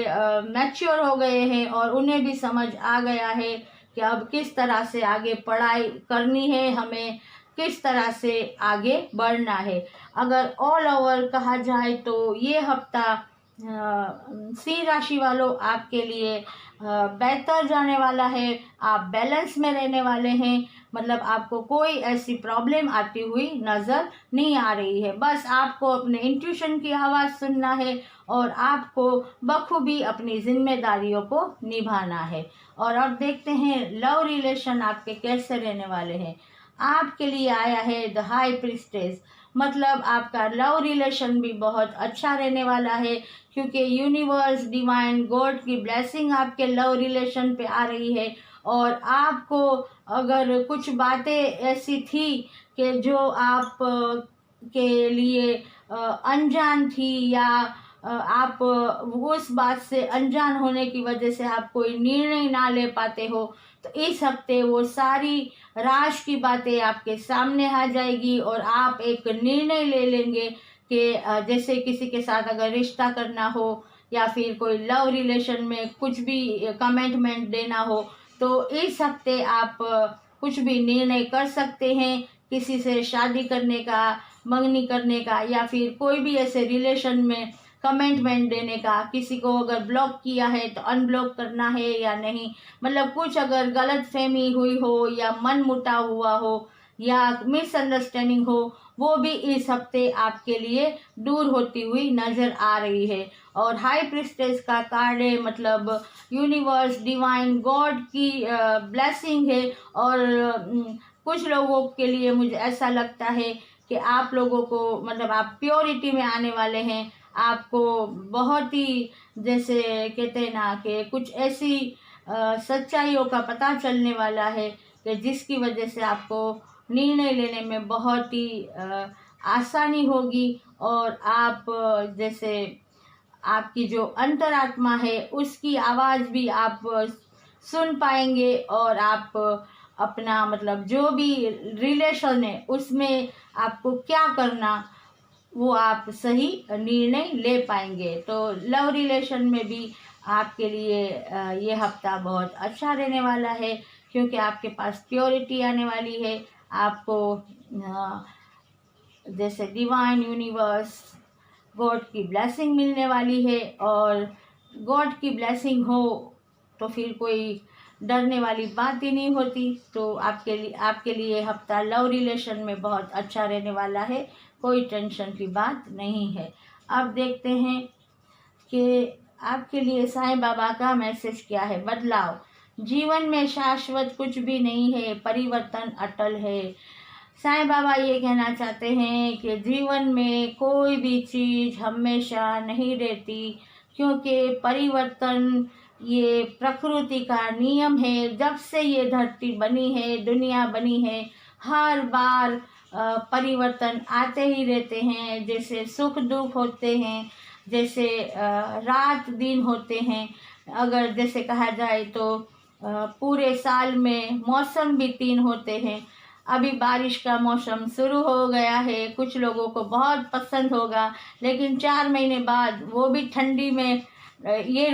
मैच्योर हो गए हैं, और उन्हें भी समझ आ गया है कि अब किस तरह से आगे पढ़ाई करनी है, हमें किस तरह से आगे बढ़ना है। अगर ऑल ओवर कहा जाए तो ये हफ्ता सिंह राशि वालों आपके लिए बेहतर जाने वाला है। आप बैलेंस में रहने वाले हैं, मतलब आपको कोई ऐसी प्रॉब्लम आती हुई नज़र नहीं आ रही है। बस आपको अपने इंट्यूशन की आवाज़ सुनना है, और आपको बखूबी अपनी जिम्मेदारियों को निभाना है। और अब देखते हैं लव रिलेशन आपके कैसे रहने वाले हैं। आपके लिए आया है द हाई प्रिस्टेस, मतलब आपका लव रिलेशन भी बहुत अच्छा रहने वाला है, क्योंकि यूनिवर्स डिवाइन गॉड की ब्लेसिंग आपके लव रिलेशन पे आ रही है। और आपको अगर कुछ बातें ऐसी थी कि जो आप के लिए अनजान थी, या आप उस बात से अनजान होने की वजह से आप कोई निर्णय ना ले पाते हो, तो इस हफ्ते वो सारी राज की बातें आपके सामने आ जाएगी, और आप एक निर्णय ले लेंगे कि जैसे किसी के साथ अगर रिश्ता करना हो, या फिर कोई लव रिलेशन में कुछ भी कमिटमेंट देना हो, तो इस हफ्ते आप कुछ भी निर्णय कर सकते हैं, किसी से शादी करने का, मंगनी करने का, या फिर कोई भी ऐसे रिलेशन में कमिटमेंट देने का। किसी को अगर ब्लॉक किया है तो अनब्लॉक करना है या नहीं, मतलब कुछ अगर गलत फहमी हुई हो, या मन मुटाव हुआ हो, या मिसअंडरस्टैंडिंग हो, वो भी इस हफ्ते आपके लिए दूर होती हुई नज़र आ रही है। और हाई प्रिस्टेस का कार्ड है, मतलब यूनिवर्स डिवाइन गॉड की ब्लेसिंग है। और कुछ लोगों के लिए मुझे ऐसा लगता है कि आप लोगों को, मतलब आप प्योरिटी में आने वाले हैं। आपको बहुत ही, जैसे कहते हैं ना कि कुछ ऐसी सच्चाइयों का पता चलने वाला है कि जिसकी वजह से आपको निर्णय लेने में बहुत ही आसानी होगी। और आप जैसे आपकी जो अंतरात्मा है उसकी आवाज़ भी आप सुन पाएंगे, और आप अपना, मतलब जो भी रिलेशन है उसमें आपको क्या करना, वो आप सही निर्णय ले पाएंगे। तो लव रिलेशन में भी आपके लिए ये हफ्ता बहुत अच्छा रहने वाला है, क्योंकि आपके पास प्योरिटी आने वाली है। आपको जैसे डिवाइन यूनिवर्स गॉड की ब्लेसिंग मिलने वाली है, और गॉड की ब्लेसिंग हो तो फिर कोई डरने वाली बात ही नहीं होती। तो आपके लिए हफ्ता लव रिलेशन में बहुत अच्छा रहने वाला है, कोई टेंशन की बात नहीं है। अब देखते हैं कि आपके लिए साईं बाबा का मैसेज क्या है। बदलाव, जीवन में शाश्वत कुछ भी नहीं है, परिवर्तन अटल है। साईं बाबा ये कहना चाहते हैं कि जीवन में कोई भी चीज़ हमेशा नहीं रहती, क्योंकि परिवर्तन ये प्रकृति का नियम है। जब से ये धरती बनी है, दुनिया बनी है, हर बार परिवर्तन आते ही रहते हैं। जैसे सुख दुख होते हैं, जैसे रात दिन होते हैं। अगर जैसे कहा जाए तो पूरे साल में मौसम भी 3 होते हैं। अभी बारिश का मौसम शुरू हो गया है, कुछ लोगों को बहुत पसंद होगा, लेकिन 4 महीने बाद वो भी ठंडी में ये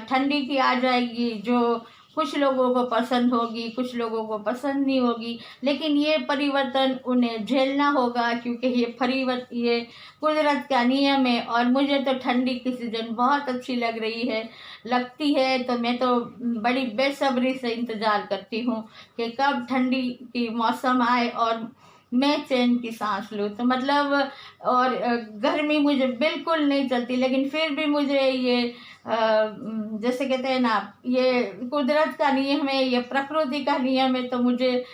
ठंडी की आ जाएगी, जो कुछ लोगों को पसंद होगी, कुछ लोगों को पसंद नहीं होगी। लेकिन ये परिवर्तन उन्हें झेलना होगा, क्योंकि ये कुदरत का नियम है। और मुझे तो ठंडी की सीज़न बहुत अच्छी लगती है। तो मैं तो बड़ी बेसब्री से इंतज़ार करती हूँ कि कब ठंडी की मौसम आए और मैं चैन की सांस लूँ। तो मतलब और गर्मी मुझे बिल्कुल नहीं चलती, लेकिन फिर भी मुझे ये जैसे कहते हैं ना, ये कुदरत का नियम है, ये प्रकृति का नियम है। तो मुझे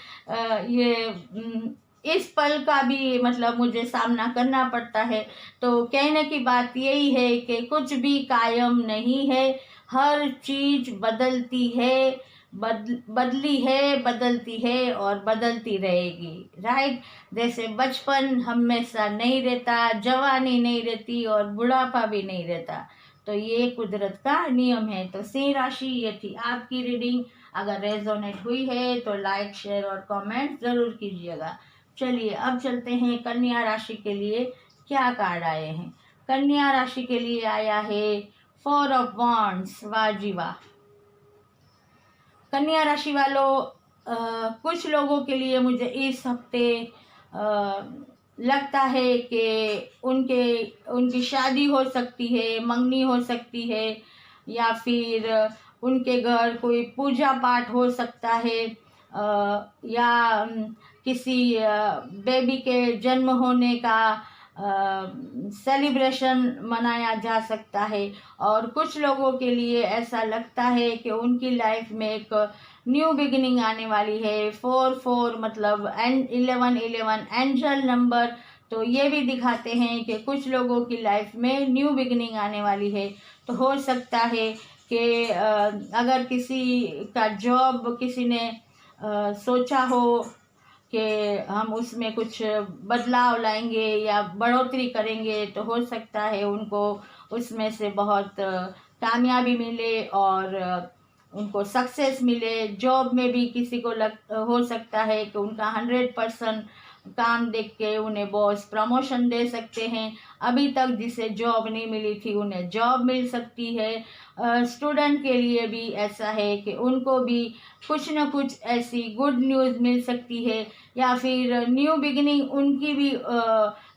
इस पल का भी मतलब मुझे सामना करना पड़ता है। तो कहने की बात यही है कि कुछ भी कायम नहीं है, हर चीज बदलती है, बदली है, बदलती है और बदलती रहेगी। राइट। जैसे बचपन हमेशा नहीं रहता, जवानी नहीं रहती और बुढ़ापा भी नहीं रहता। तो ये कुदरत का नियम है। तो सिंह राशि, ये थी आपकी रीडिंग। अगर रेजोनेट हुई है तो लाइक शेयर और कमेंट जरूर कीजिएगा। चलिए अब चलते हैं कन्या राशि के लिए क्या कार्ड आए हैं। कन्या राशि के लिए आया है 4 ऑफ वॉन्ड्स। वाह जी वाह। कन्या राशि वालों, कुछ लोगों के लिए मुझे इस हफ्ते लगता है कि उनकी शादी हो सकती है, मंगनी हो सकती है, या फिर उनके घर कोई पूजा पाठ हो सकता है, या किसी बेबी के जन्म होने का सेलिब्रेशन मनाया जा सकता है। और कुछ लोगों के लिए ऐसा लगता है कि उनकी लाइफ में एक न्यू बिगिनिंग आने वाली है। 4 मतलब 11 एंजल नंबर। तो ये भी दिखाते हैं कि कुछ लोगों की लाइफ में न्यू बिगिनिंग आने वाली है। तो हो सकता है कि अगर किसी का जॉब किसी ने सोचा हो कि हम उसमें कुछ बदलाव लाएंगे या बढ़ोतरी करेंगे, तो हो सकता है उनको उसमें से बहुत कामयाबी मिले और उनको सक्सेस मिले। जॉब में भी किसी को हो सकता है कि उनका 100% काम देख के उन्हें बॉस प्रमोशन दे सकते हैं। अभी तक जिसे जॉब नहीं मिली थी उन्हें जॉब मिल सकती है। स्टूडेंट के लिए भी ऐसा है कि उनको भी कुछ न कुछ ऐसी गुड न्यूज़ मिल सकती है, या फिर न्यू बिगिनिंग उनकी भी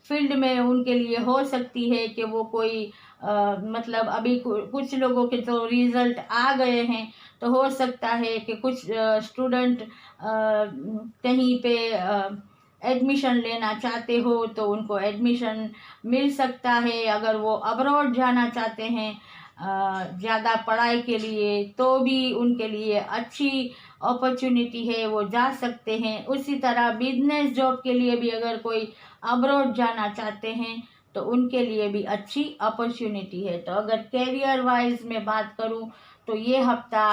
फील्ड में उनके लिए हो सकती है कि वो कोई मतलब अभी कुछ लोगों के तो रिजल्ट आ गए हैं। तो हो सकता है कि कुछ स्टूडेंट कहीं पे एडमिशन लेना चाहते हो तो उनको एडमिशन मिल सकता है। अगर वो अब्रॉड जाना चाहते हैं ज़्यादा पढ़ाई के लिए, तो भी उनके लिए अच्छी अपॉर्चुनिटी है, वो जा सकते हैं। उसी तरह बिजनेस जॉब के लिए भी अगर कोई अब्रॉड जाना चाहते हैं तो उनके लिए भी अच्छी अपॉर्चुनिटी है। तो अगर कैरियर वाइज में बात करूं तो ये हफ्ता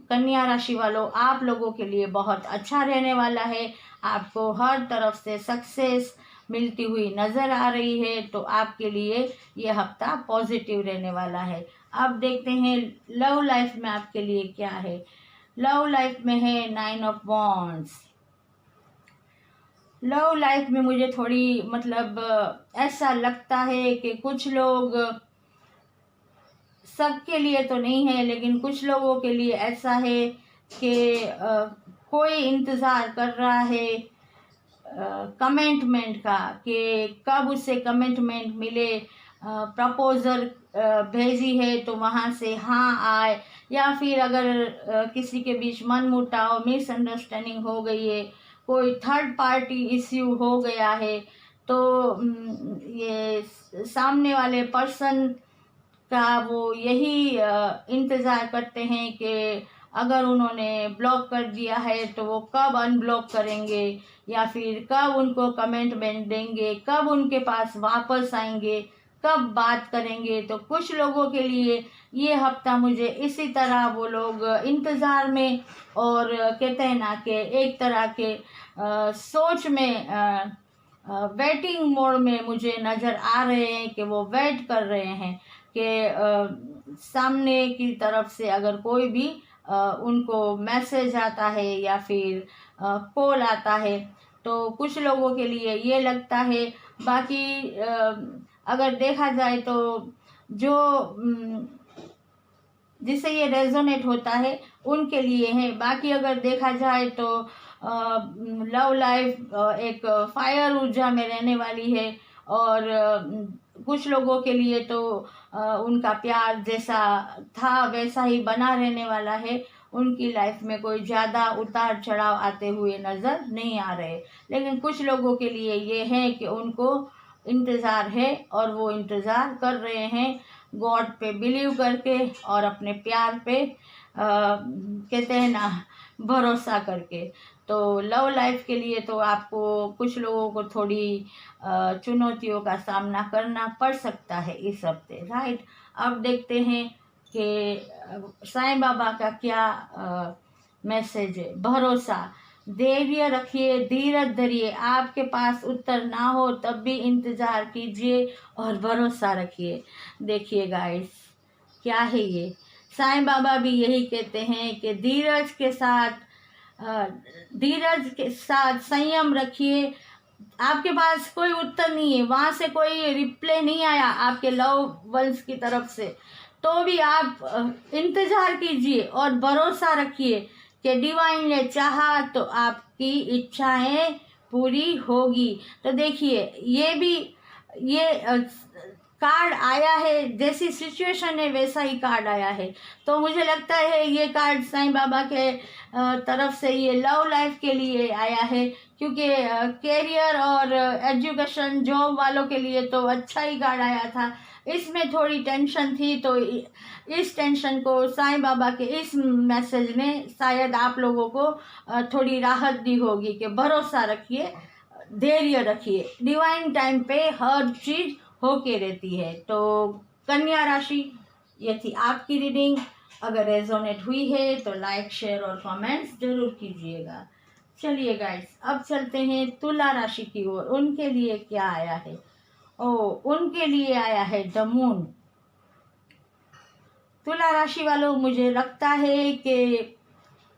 कन्या राशि वालों आप लोगों के लिए बहुत अच्छा रहने वाला है। आपको हर तरफ से सक्सेस मिलती हुई नज़र आ रही है। तो आपके लिए ये हफ्ता पॉजिटिव रहने वाला है। अब देखते हैं लव लाइफ में आपके लिए क्या है। लव लाइफ में है 9 ऑफ वॉन्ड्स। लव लाइफ में मुझे थोड़ी मतलब ऐसा लगता है कि कुछ लोग, सबके लिए तो नहीं है लेकिन कुछ लोगों के लिए ऐसा है कि कोई इंतज़ार कर रहा है कमिटमेंट का, कि कब उससे कमिटमेंट मिले। प्रपोज़ल भेजी है तो वहाँ से हाँ आए, या फिर अगर किसी के बीच मनमुटाव, मिसअंडरस्टैंडिंग हो गई है, कोई थर्ड पार्टी इश्यू हो गया है, तो ये सामने वाले पर्सन का वो यही इंतज़ार करते हैं कि अगर उन्होंने ब्लॉक कर दिया है तो वो कब अनब्लॉक करेंगे, या फिर कब उनको कमेंटमेंट देंगे, कब उनके पास वापस आएंगे, कब बात करेंगे। तो कुछ लोगों के लिए ये हफ्ता मुझे इसी तरह वो लोग इंतज़ार में और कहते हैं ना कि एक तरह के सोच में, वेटिंग मोड में मुझे नज़र आ रहे हैं कि वो वेट कर रहे हैं कि सामने की तरफ से अगर कोई भी उनको मैसेज आता है या फिर कॉल आता है। तो कुछ लोगों के लिए ये लगता है। बाकी अगर देखा जाए तो जो जिससे ये रेजोनेट होता है उनके लिए है। बाकी अगर देखा जाए तो लव लाइफ एक फायर ऊर्जा में रहने वाली है, और कुछ लोगों के लिए तो उनका प्यार जैसा था वैसा ही बना रहने वाला है। उनकी लाइफ में कोई ज़्यादा उतार चढ़ाव आते हुए नज़र नहीं आ रहे। लेकिन कुछ लोगों के लिए ये है कि उनको इंतज़ार है और वो इंतज़ार कर रहे हैं गॉड पे बिलीव करके और अपने प्यार पे कहते हैं ना भरोसा करके। तो लव लाइफ के लिए तो आपको कुछ लोगों को थोड़ी चुनौतियों का सामना करना पड़ सकता है इस हफ्ते, राइट। अब देखते हैं कि साईं बाबा का क्या मैसेज है। भरोसा, धैर्य रखिए, धीरज धरिए, आपके पास उत्तर ना हो तब भी इंतज़ार कीजिए और भरोसा रखिए। देखिए गाइस, क्या है ये, साईं बाबा भी यही कहते हैं कि धीरज के साथ संयम रखिए। आपके पास कोई उत्तर नहीं है, वहाँ से कोई रिप्लाई नहीं आया आपके लव वंस की तरफ से, तो भी आप इंतज़ार कीजिए और भरोसा रखिए कि डिवाइन ने चाहा तो आपकी इच्छाएं पूरी होगी। तो देखिए ये कार्ड आया है, जैसी सिचुएशन है वैसा ही कार्ड आया है। तो मुझे लगता है ये कार्ड साईं बाबा के तरफ से ये लव लाइफ के लिए आया है, क्योंकि कैरियर और एजुकेशन जॉब वालों के लिए तो अच्छा ही कार्ड आया था। इसमें थोड़ी टेंशन थी, तो इस टेंशन को साईं बाबा के इस मैसेज ने शायद आप लोगों को थोड़ी राहत दी होगी कि भरोसा रखिए, धैर्य रखिए, डिवाइन टाइम पे हर चीज़ होके रहती है। तो कन्या राशि, ये थी आपकी रीडिंग। अगर रेजोनेट हुई है तो लाइक, शेयर और कमेंट्स जरूर कीजिएगा। चलिए गाइस, अब चलते हैं तुला राशि की ओर। उनके लिए क्या आया है? उनके लिए आया है द मून। तुला राशि वालों, मुझे लगता है कि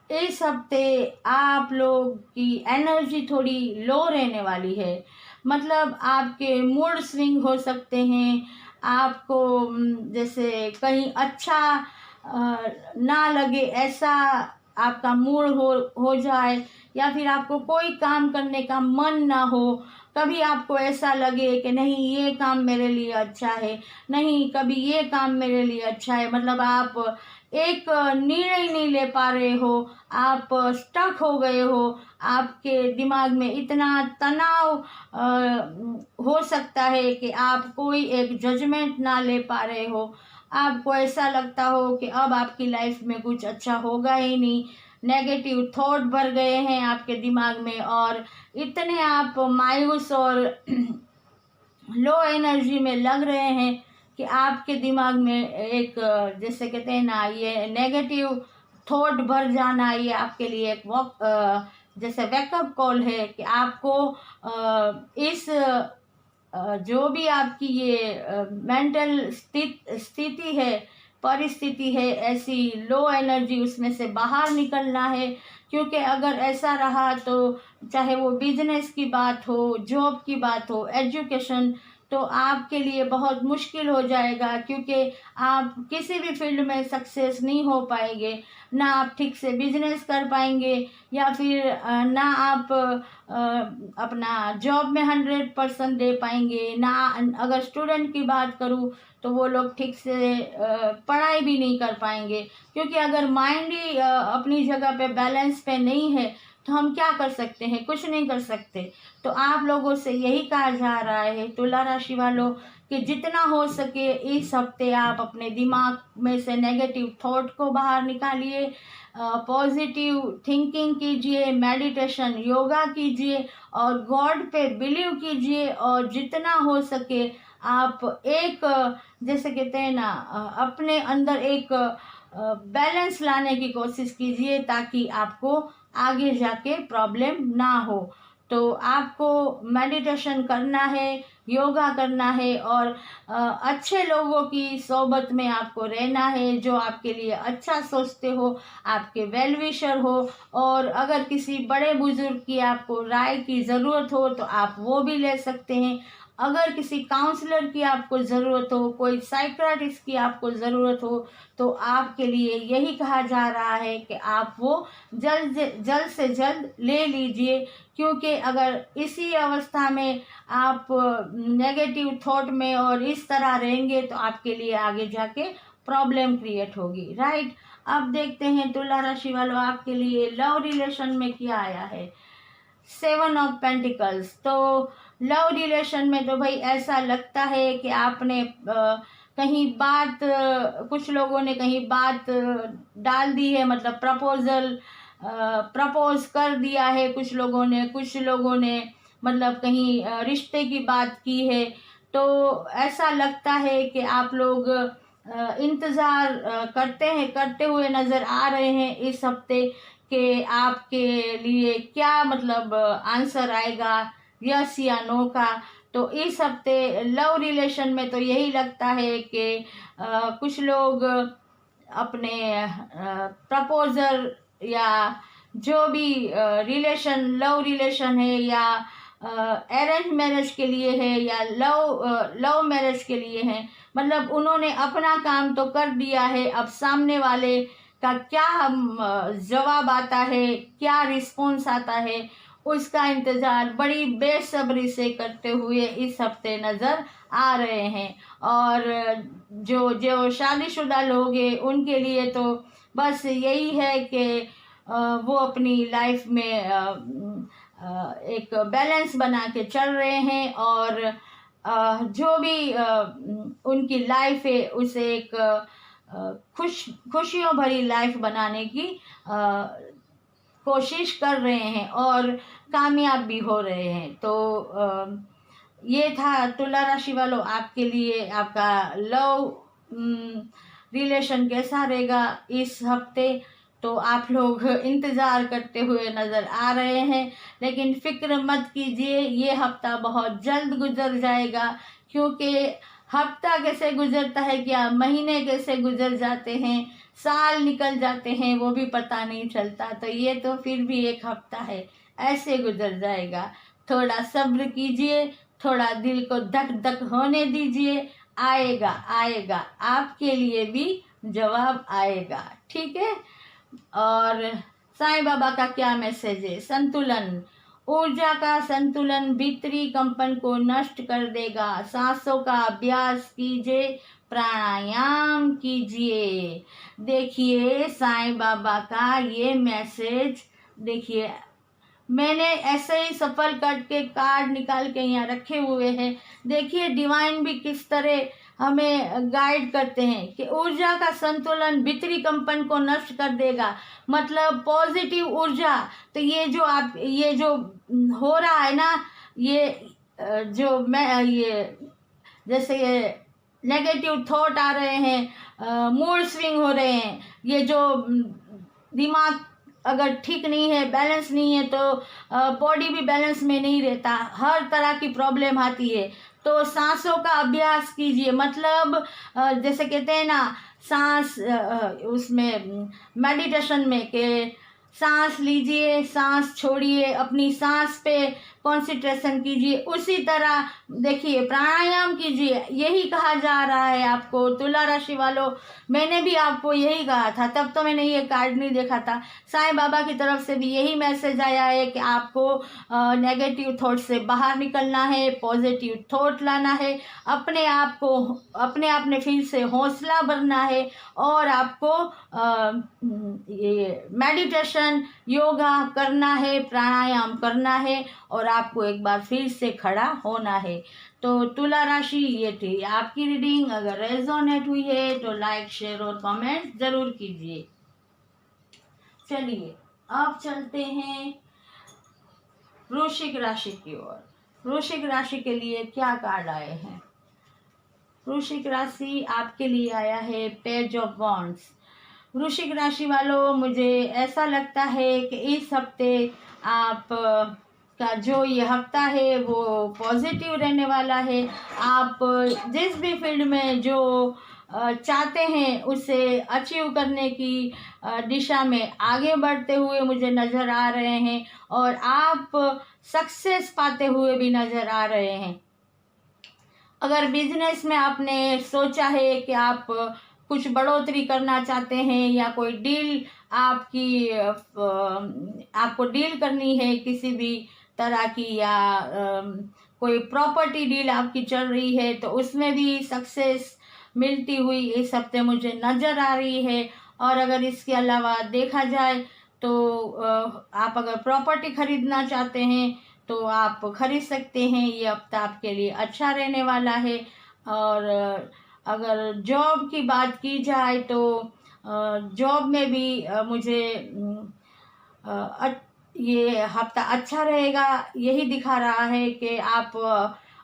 इस हफ्ते आप लोग की एनर्जी थोड़ी लो रहने वाली है। मतलब आपके मूड स्विंग हो सकते हैं। आपको जैसे कहीं अच्छा ना लगे ऐसा आपका मूड हो जाए, या फिर आपको कोई काम करने का मन ना हो। कभी आपको ऐसा लगे कि नहीं ये काम मेरे लिए अच्छा है, नहीं कभी ये काम मेरे लिए अच्छा है। मतलब आप एक निर्णय नहीं ले पा रहे हो, आप स्टक हो गए हो, आपके दिमाग में इतना तनाव हो सकता है कि आप कोई एक जजमेंट ना ले पा रहे हो। आपको ऐसा लगता हो कि अब आपकी लाइफ में कुछ अच्छा होगा ही नहीं। नेगेटिव थॉट भर गए हैं आपके दिमाग में, और इतने आप मायूस और लो एनर्जी में लग रहे हैं कि आपके दिमाग में एक जैसे कहते हैं ना, ये नेगेटिव थॉट भर जाना, ये आपके लिए एक जैसे वेकअप कॉल है कि आपको इस जो भी आपकी ये मेंटल स्थिति है, परिस्थिति है ऐसी लो एनर्जी, उसमें से बाहर निकलना है। क्योंकि अगर ऐसा रहा तो चाहे वो बिजनेस की बात हो, जॉब की बात हो, एजुकेशन, तो आपके लिए बहुत मुश्किल हो जाएगा, क्योंकि आप किसी भी फील्ड में सक्सेस नहीं हो पाएंगे। ना आप ठीक से बिजनेस कर पाएंगे, या फिर ना आप अपना जॉब में 100% दे पाएंगे। ना अगर स्टूडेंट की बात करूँ तो वो लोग ठीक से पढ़ाई भी नहीं कर पाएंगे, क्योंकि अगर माइंड ही अपनी जगह पे बैलेंस पे नहीं है तो हम क्या कर सकते हैं? कुछ नहीं कर सकते। तो आप लोगों से यही कहा जा रहा है तुला राशि वालों कि जितना हो सके इस हफ्ते आप अपने दिमाग में से नेगेटिव थॉट को बाहर निकालिए, पॉजिटिव थिंकिंग कीजिए, मेडिटेशन योगा कीजिए और गॉड पे बिलीव कीजिए, और जितना हो सके आप एक जैसे कहते हैं ना अपने अंदर एक बैलेंस लाने की कोशिश कीजिए, ताकि आपको आगे जाके प्रॉब्लम ना हो। तो आपको मेडिटेशन करना है, योगा करना है, और अच्छे लोगों की सोबत में आपको रहना है, जो आपके लिए अच्छा सोचते हो, आपके वेल विशर हो। और अगर किसी बड़े बुजुर्ग की आपको राय की ज़रूरत हो तो आप वो भी ले सकते हैं। अगर किसी काउंसलर की आपको ज़रूरत हो, कोई साइकियाट्रिस्ट की आपको ज़रूरत हो, तो आपके लिए यही कहा जा रहा है कि आप वो जल्द से जल्द ले लीजिए। क्योंकि अगर इसी अवस्था में आप नेगेटिव थॉट में और इस तरह रहेंगे तो आपके लिए आगे जाके प्रॉब्लम क्रिएट होगी, राइट। अब देखते हैं तुला राशि वालों आपके लिए लव रिलेशन में क्या आया है। 7 ऑफ पेंटिकल्स। तो लव रिलेशन में तो भाई ऐसा लगता है कि आपने कहीं बात कुछ लोगों ने कहीं बात डाल दी है, मतलब प्रपोज कर दिया है कुछ लोगों ने मतलब कहीं रिश्ते की बात की है। तो ऐसा लगता है कि आप लोग इंतज़ार करते हुए नज़र आ रहे हैं इस हफ्ते कि आपके लिए क्या मतलब आंसर आएगा, यस या नो का। तो इस हफ्ते लव रिलेशन में तो यही लगता है कि कुछ लोग अपने प्रपोजल या जो भी लव रिलेशन है, या अरेंज मैरिज के लिए है, या लव मैरिज के लिए है, मतलब उन्होंने अपना काम तो कर दिया है। अब सामने वाले का क्या जवाब आता है, क्या रिस्पॉन्स आता है, उसका इंतज़ार बड़ी बेसब्री से करते हुए इस हफ्ते नज़र आ रहे हैं। और जो जो शादीशुदा लोग हैं उनके लिए तो बस यही है कि वो अपनी लाइफ में एक बैलेंस बना के चल रहे हैं, और जो भी उनकी लाइफ है उसे एक खुशियों भरी लाइफ बनाने की कोशिश कर रहे हैं और कामयाब भी हो रहे हैं। तो ये था तुला राशि वालों आपके लिए आपका लव रिलेशन कैसा रहेगा इस हफ्ते। तो आप लोग इंतज़ार करते हुए नज़र आ रहे हैं, लेकिन फ़िक्र मत कीजिए, ये हफ्ता बहुत जल्द गुजर जाएगा। क्योंकि हफ्ता कैसे गुजरता है, क्या महीने कैसे गुजर जाते हैं, साल निकल जाते हैं, वो भी पता नहीं चलता। तो ये तो फिर भी एक हफ्ता है, ऐसे गुजर जाएगा। थोड़ा सब्र कीजिए, थोड़ा दिल को धक धक होने दीजिए, आएगा आएगा, आपके लिए भी जवाब आएगा, ठीक है। और साईं बाबा का क्या मैसेज है। संतुलन, ऊर्जा का संतुलन भीतरी कंपन को नष्ट कर देगा। सांसों का अभ्यास कीजिए, प्राणायाम कीजिए। देखिए साईं बाबा का ये मैसेज, देखिए मैंने ऐसे ही सफल कट के कार्ड निकाल के यहाँ रखे हुए हैं। देखिए डिवाइन भी किस तरह हमें गाइड करते हैं कि ऊर्जा का संतुलन भीतरी कंपन को नष्ट कर देगा, मतलब पॉजिटिव ऊर्जा। तो ये जो हो रहा है ना, ये जैसे ये नेगेटिव थॉट आ रहे हैं, मूड स्विंग हो रहे हैं, ये जो दिमाग अगर ठीक नहीं है, बैलेंस नहीं है, तो बॉडी भी बैलेंस में नहीं रहता, हर तरह की प्रॉब्लम आती है। तो सांसों का अभ्यास कीजिए, मतलब जैसे कहते हैं ना सांस, उसमें मेडिटेशन में कि सांस लीजिए, सांस छोड़िए, अपनी सांस पे कंसंट्रेशन कीजिए, उसी तरह देखिए प्राणायाम कीजिए। यही कहा जा रहा है आपको तुला राशि वालों। मैंने भी आपको यही कहा था, तब तो मैंने ये कार्ड नहीं देखा था। साईं बाबा की तरफ से भी यही मैसेज आया है कि आपको नेगेटिव थॉट से बाहर निकलना है, पॉजिटिव थॉट लाना है, अपने आप को अपने आप में फिर से हौसला भरना है, और आपको ये मेडिटेशन, योगा करना है, प्राणायाम करना है, और आपको एक बार फिर से खड़ा होना है। तो तुला राशि ये थी आपकी रीडिंग। अगर रेजोनेट हुई है तो लाइक, शेयर और कमेंट जरूर कीजिए। चलिए अब चलते हैं वृश्चिक राशि की ओर। वृश्चिक राशि के लिए क्या कार्ड आए हैं? वृश्चिक राशि आपके लिए आया है पेज ऑफ वॉन्ड्स। वृश्चिक राशि वालों, मुझे ऐसा लगता है कि इस हफ्ते आप का जो ये हफ्ता है वो पॉजिटिव रहने वाला है। आप जिस भी फील्ड में जो चाहते हैं उसे अचीव करने की दिशा में आगे बढ़ते हुए मुझे नज़र आ रहे हैं, और आप सक्सेस पाते हुए भी नज़र आ रहे हैं। अगर बिजनेस में आपने सोचा है कि आप कुछ बढ़ोतरी करना चाहते हैं, या कोई डील आपको डील करनी है किसी भी तरह की, या कोई प्रॉपर्टी डील आपकी चल रही है, तो उसमें भी सक्सेस मिलती हुई इस हफ्ते मुझे नज़र आ रही है। और अगर इसके अलावा देखा जाए तो आप अगर प्रॉपर्टी खरीदना चाहते हैं तो आप खरीद सकते हैं। ये हफ्ता आपके लिए अच्छा रहने वाला है। और अगर जॉब की बात की जाए तो जॉब में भी मुझे ये हफ्ता अच्छा रहेगा। यही दिखा रहा है कि आप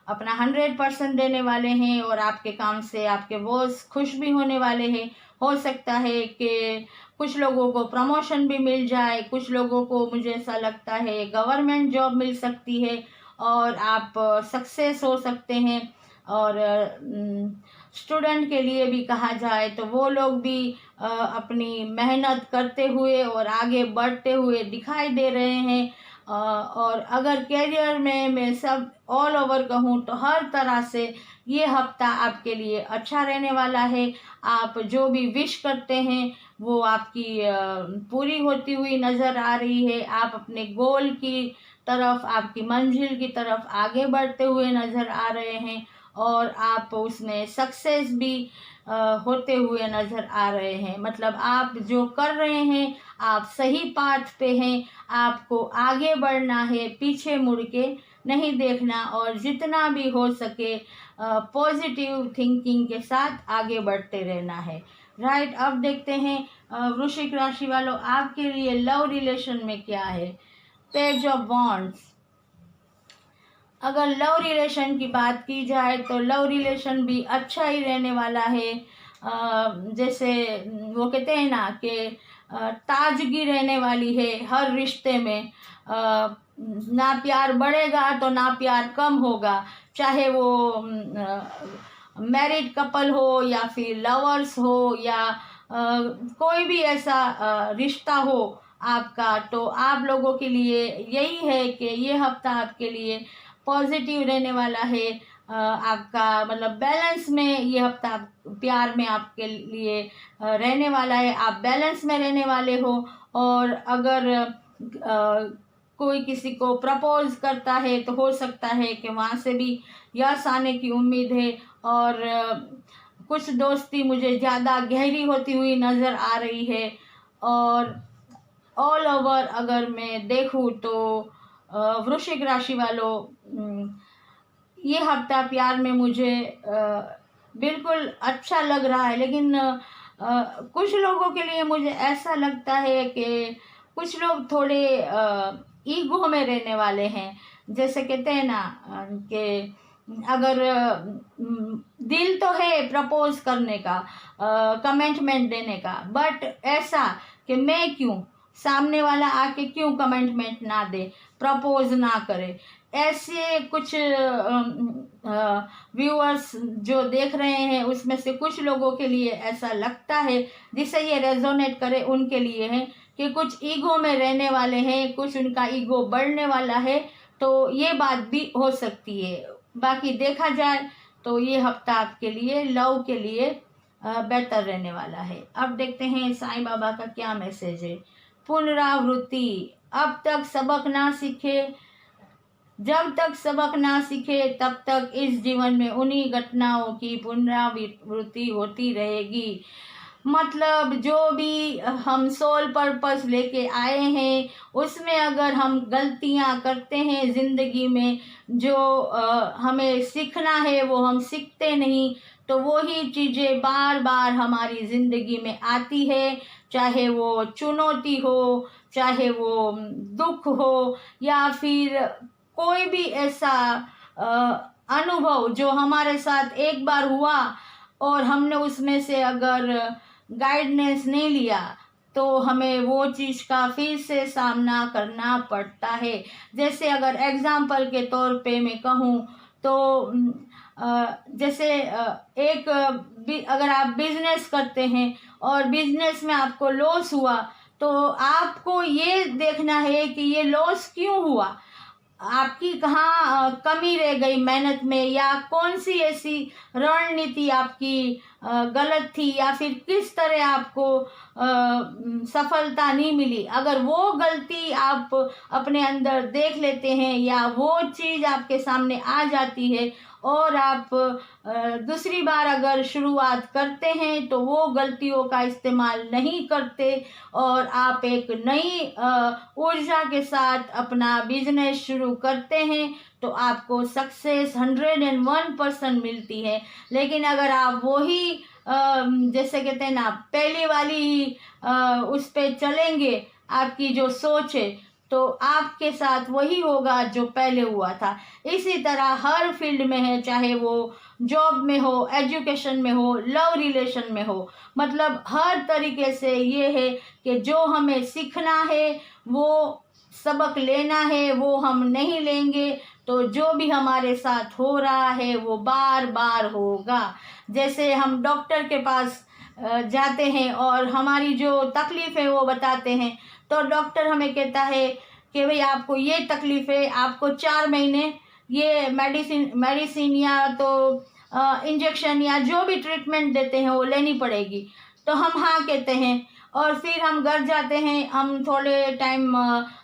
अपना 100% देने वाले हैं, और आपके काम से आपके बॉस खुश भी होने वाले हैं। हो सकता है कि कुछ लोगों को प्रमोशन भी मिल जाए, कुछ लोगों को मुझे ऐसा लगता है गवर्नमेंट जॉब मिल सकती है, और आप सक्सेस हो सकते हैं। और स्टूडेंट के लिए भी कहा जाए तो वो लोग भी अपनी मेहनत करते हुए और आगे बढ़ते हुए दिखाई दे रहे हैं। और अगर करियर में मैं सब ऑल ओवर कहूँ तो हर तरह से ये हफ्ता आपके लिए अच्छा रहने वाला है। आप जो भी विश करते हैं वो आपकी पूरी होती हुई नज़र आ रही है। आप अपने गोल की तरफ, आपकी मंजिल की तरफ आगे बढ़ते हुए नज़र आ रहे हैं, और आप उसमें सक्सेस भी होते हुए नज़र आ रहे हैं। मतलब आप जो कर रहे हैं आप सही पाथ पे हैं। आपको आगे बढ़ना है, पीछे मुड़ के नहीं देखना, और जितना भी हो सके पॉजिटिव थिंकिंग के साथ आगे बढ़ते रहना है। राइट, अब देखते हैं वृश्चिक राशि वालों आपके लिए लव रिलेशन में क्या है। Page of wands. अगर लव रिलेशन की बात की जाए तो लव रिलेशन भी अच्छा ही रहने वाला है। जैसे वो कहते हैं ना कि ताजगी रहने वाली है हर रिश्ते में। ना प्यार बढ़ेगा तो ना प्यार कम होगा, चाहे वो मैरिड कपल हो या फिर लवर्स हो, या कोई भी ऐसा रिश्ता हो आपका। तो आप लोगों के लिए यही है कि ये हफ्ता आपके लिए पॉजिटिव रहने वाला है। आपका मतलब बैलेंस में ये हफ्ता प्यार में आपके लिए रहने वाला है। आप बैलेंस में रहने वाले हो। और अगर कोई किसी को प्रपोज करता है तो हो सकता है कि वहाँ से भी यस आने की उम्मीद है। और कुछ दोस्ती मुझे ज़्यादा गहरी होती हुई नज़र आ रही है। और ऑल ओवर अगर मैं देखूँ तो वृश्चिक राशि वालों, ये हफ्ता प्यार में मुझे बिल्कुल अच्छा लग रहा है। लेकिन कुछ लोगों के लिए मुझे ऐसा लगता है कि कुछ लोग थोड़े ईगो में रहने वाले हैं। जैसे कहते हैं ना कि अगर दिल तो है प्रपोज करने का, कमिटमेंट देने का, बट ऐसा कि मैं क्यों, सामने वाला आके क्यों कमिटमेंट ना दे, प्रपोज ना करे। ऐसे कुछ व्यूअर्स जो देख रहे हैं उसमें से कुछ लोगों के लिए ऐसा लगता है, जिससे ये रेजोनेट करे उनके लिए है कि कुछ ईगो में रहने वाले हैं, कुछ उनका ईगो बढ़ने वाला है, तो ये बात भी हो सकती है। बाकी देखा जाए तो ये हफ्ता आपके लिए लव के लिए बेहतर रहने वाला है। अब देखते हैं साईं बाबा का क्या मैसेज है। पुनरावृत्ति, अब तक सबक ना सीखे, जब तक सबक ना सीखे तब तक इस जीवन में उन्हीं घटनाओं की पुनरावृत्ति होती रहेगी। मतलब जो भी हम सोल पर्पस लेके आए हैं उसमें अगर हम गलतियां करते हैं ज़िंदगी में, जो हमें सीखना है वो हम सीखते नहीं, तो वो ही चीज़ें बार बार हमारी ज़िंदगी में आती है, चाहे वो चुनौती हो, चाहे वो दुख हो, या फिर कोई भी ऐसा अनुभव जो हमारे साथ एक बार हुआ और हमने उसमें से अगर गाइडेंस नहीं लिया तो हमें वो चीज़ का फिर से सामना करना पड़ता है। जैसे अगर एग्जाम्पल के तौर पे मैं कहूँ तो जैसे अगर आप बिजनेस करते हैं और बिजनेस में आपको लॉस हुआ, तो आपको ये देखना है कि ये लॉस क्यों हुआ, आपकी कहाँ कमी रह गई मेहनत में, या कौन सी ऐसी रणनीति आपकी गलत थी, या फिर किस तरह आपको सफलता नहीं मिली। अगर वो गलती आप अपने अंदर देख लेते हैं या वो चीज़ आपके सामने आ जाती है और आप दूसरी बार अगर शुरुआत करते हैं तो वो गलतियों का इस्तेमाल नहीं करते और आप एक नई ऊर्जा के साथ अपना बिजनेस शुरू करते हैं, तो आपको सक्सेस 101% मिलती है। लेकिन अगर आप वही जैसे कहते हैं ना, पहले वाली उस पे चलेंगे, आपकी जो सोच है, तो आपके साथ वही होगा जो पहले हुआ था। इसी तरह हर फील्ड में है, चाहे वो जॉब में हो, एजुकेशन में हो, लव रिलेशन में हो, मतलब हर तरीके से ये है कि जो हमें सीखना है, वो सबक लेना है, वो हम नहीं लेंगे तो जो भी हमारे साथ हो रहा है वो बार बार होगा। जैसे हम डॉक्टर के पास जाते हैं और हमारी जो तकलीफ़ है वो बताते हैं, तो डॉक्टर हमें कहता है कि भाई आपको ये तकलीफ़ है, आपको 4 महीने ये मेडिसिन या तो इंजेक्शन या जो भी ट्रीटमेंट देते हैं वो लेनी पड़ेगी। तो हम हाँ कहते हैं और फिर हम घर जाते हैं, हम थोड़े टाइम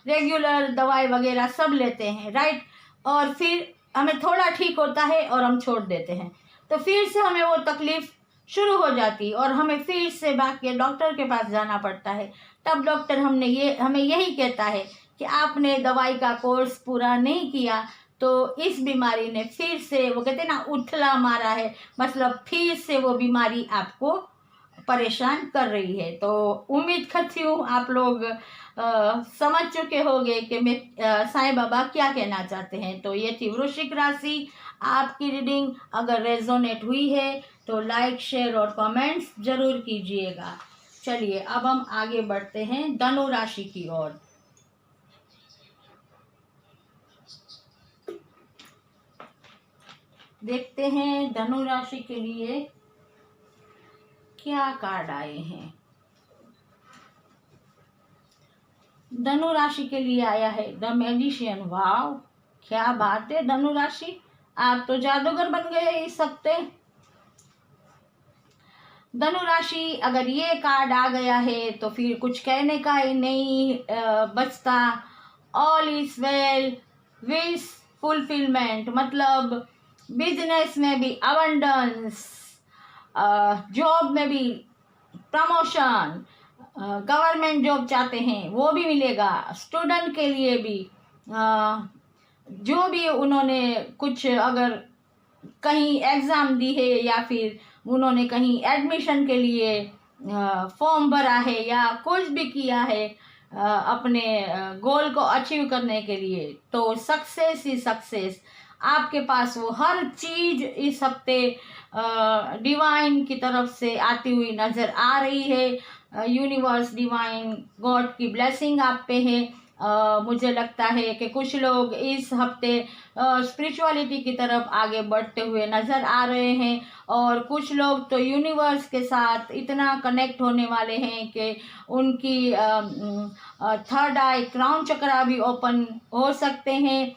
रेगुलर दवाई वगैरह सब लेते हैं, राइट, और फिर हमें थोड़ा ठीक होता है और हम छोड़ देते हैं, तो फिर से हमें वो तकलीफ़ शुरू हो जाती और हमें फिर से भाग के डॉक्टर के पास जाना पड़ता है। तब डॉक्टर हमें यही कहता है कि आपने दवाई का कोर्स पूरा नहीं किया, तो इस बीमारी ने फिर से, वो कहते हैं ना, उथला मारा है, मतलब फिर से वो बीमारी आपको परेशान कर रही है। तो उम्मीद करती हूँ आप लोग समझ चुके होंगे कि मैं साईं बाबा क्या कहना चाहते हैं। तो ये थी वृश्चिक राशि आपकी रीडिंग। अगर रेजोनेट हुई है तो लाइक, शेयर और कमेंट्स जरूर कीजिएगा। चलिए अब हम आगे बढ़ते हैं धनु राशि की ओर। देखते हैं धनु राशि के लिए क्या कार्ड आए हैं। धनु राशि के लिए आया है द मैजिशियन। वाव, क्या बात है धनु राशि, आप तो जादूगर बन गए इस हफ्ते। धनु राशि, अगर ये कार्ड आ गया है तो फिर कुछ कहने का ही नहीं बचता। All is well, wish fulfilment, मतलब बिजनेस में भी अबंडेंस, जॉब में भी प्रमोशन, गवर्नमेंट जॉब चाहते हैं वो भी मिलेगा, स्टूडेंट के लिए भी जो भी उन्होंने कुछ अगर कहीं एग्ज़ाम दी है या फिर उन्होंने कहीं एडमिशन के लिए फॉर्म भरा है या कुछ भी किया है अपने गोल को अचीव करने के लिए, तो सक्सेस ही सक्सेस आपके पास वो हर चीज़ इस हफ्ते डिवाइन की तरफ से आती हुई नज़र आ रही है। यूनिवर्स, डिवाइन, गॉड की ब्लेसिंग आप पे है। मुझे लगता है कि कुछ लोग इस हफ्ते स्पिरिचुअलिटी की तरफ आगे बढ़ते हुए नज़र आ रहे हैं, और कुछ लोग तो यूनिवर्स के साथ इतना कनेक्ट होने वाले हैं कि उनकी थर्ड आई क्राउन चक्रा भी ओपन हो सकते हैं,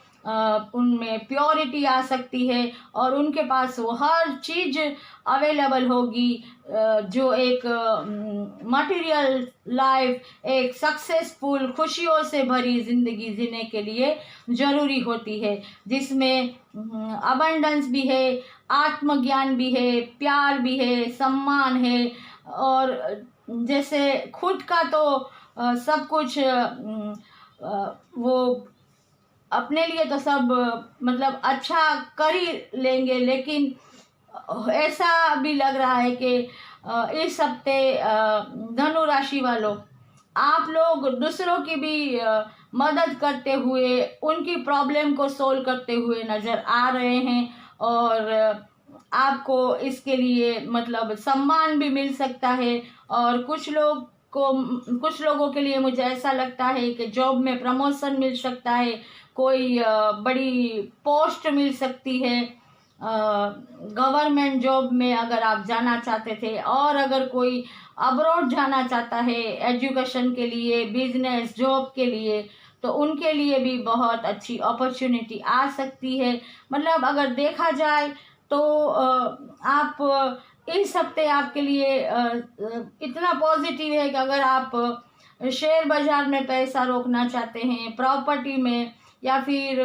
उनमें प्योरिटी आ सकती है, और उनके पास वो हर चीज़ अवेलेबल होगी जो एक मटेरियल लाइफ, एक सक्सेसफुल खुशियों से भरी ज़िंदगी जीने के लिए ज़रूरी होती है, जिसमें अबंडेंस भी है, आत्मज्ञान भी है, प्यार भी है, सम्मान है, और जैसे खुद का तो सब कुछ वो अपने लिए तो सब मतलब अच्छा कर ही लेंगे, लेकिन ऐसा भी लग रहा है कि इस हफ्ते धनु राशि वालों, आप लोग दूसरों की भी मदद करते हुए उनकी प्रॉब्लम को सोल्व करते हुए नज़र आ रहे हैं, और आपको इसके लिए मतलब सम्मान भी मिल सकता है, और कुछ लोगों के लिए मुझे ऐसा लगता है कि जॉब में प्रमोशन मिल सकता है, कोई बड़ी पोस्ट मिल सकती है गवर्नमेंट जॉब में अगर आप जाना चाहते थे, और अगर कोई अब्रॉड जाना चाहता है एजुकेशन के लिए, बिजनेस जॉब के लिए, तो उनके लिए भी बहुत अच्छी अपॉर्चुनिटी आ सकती है। मतलब अगर देखा जाए तो आप इस हफ्ते आपके लिए इतना पॉजिटिव है कि अगर आप शेयर बाजार में पैसा रोकना चाहते हैं, प्रॉपर्टी में, या फिर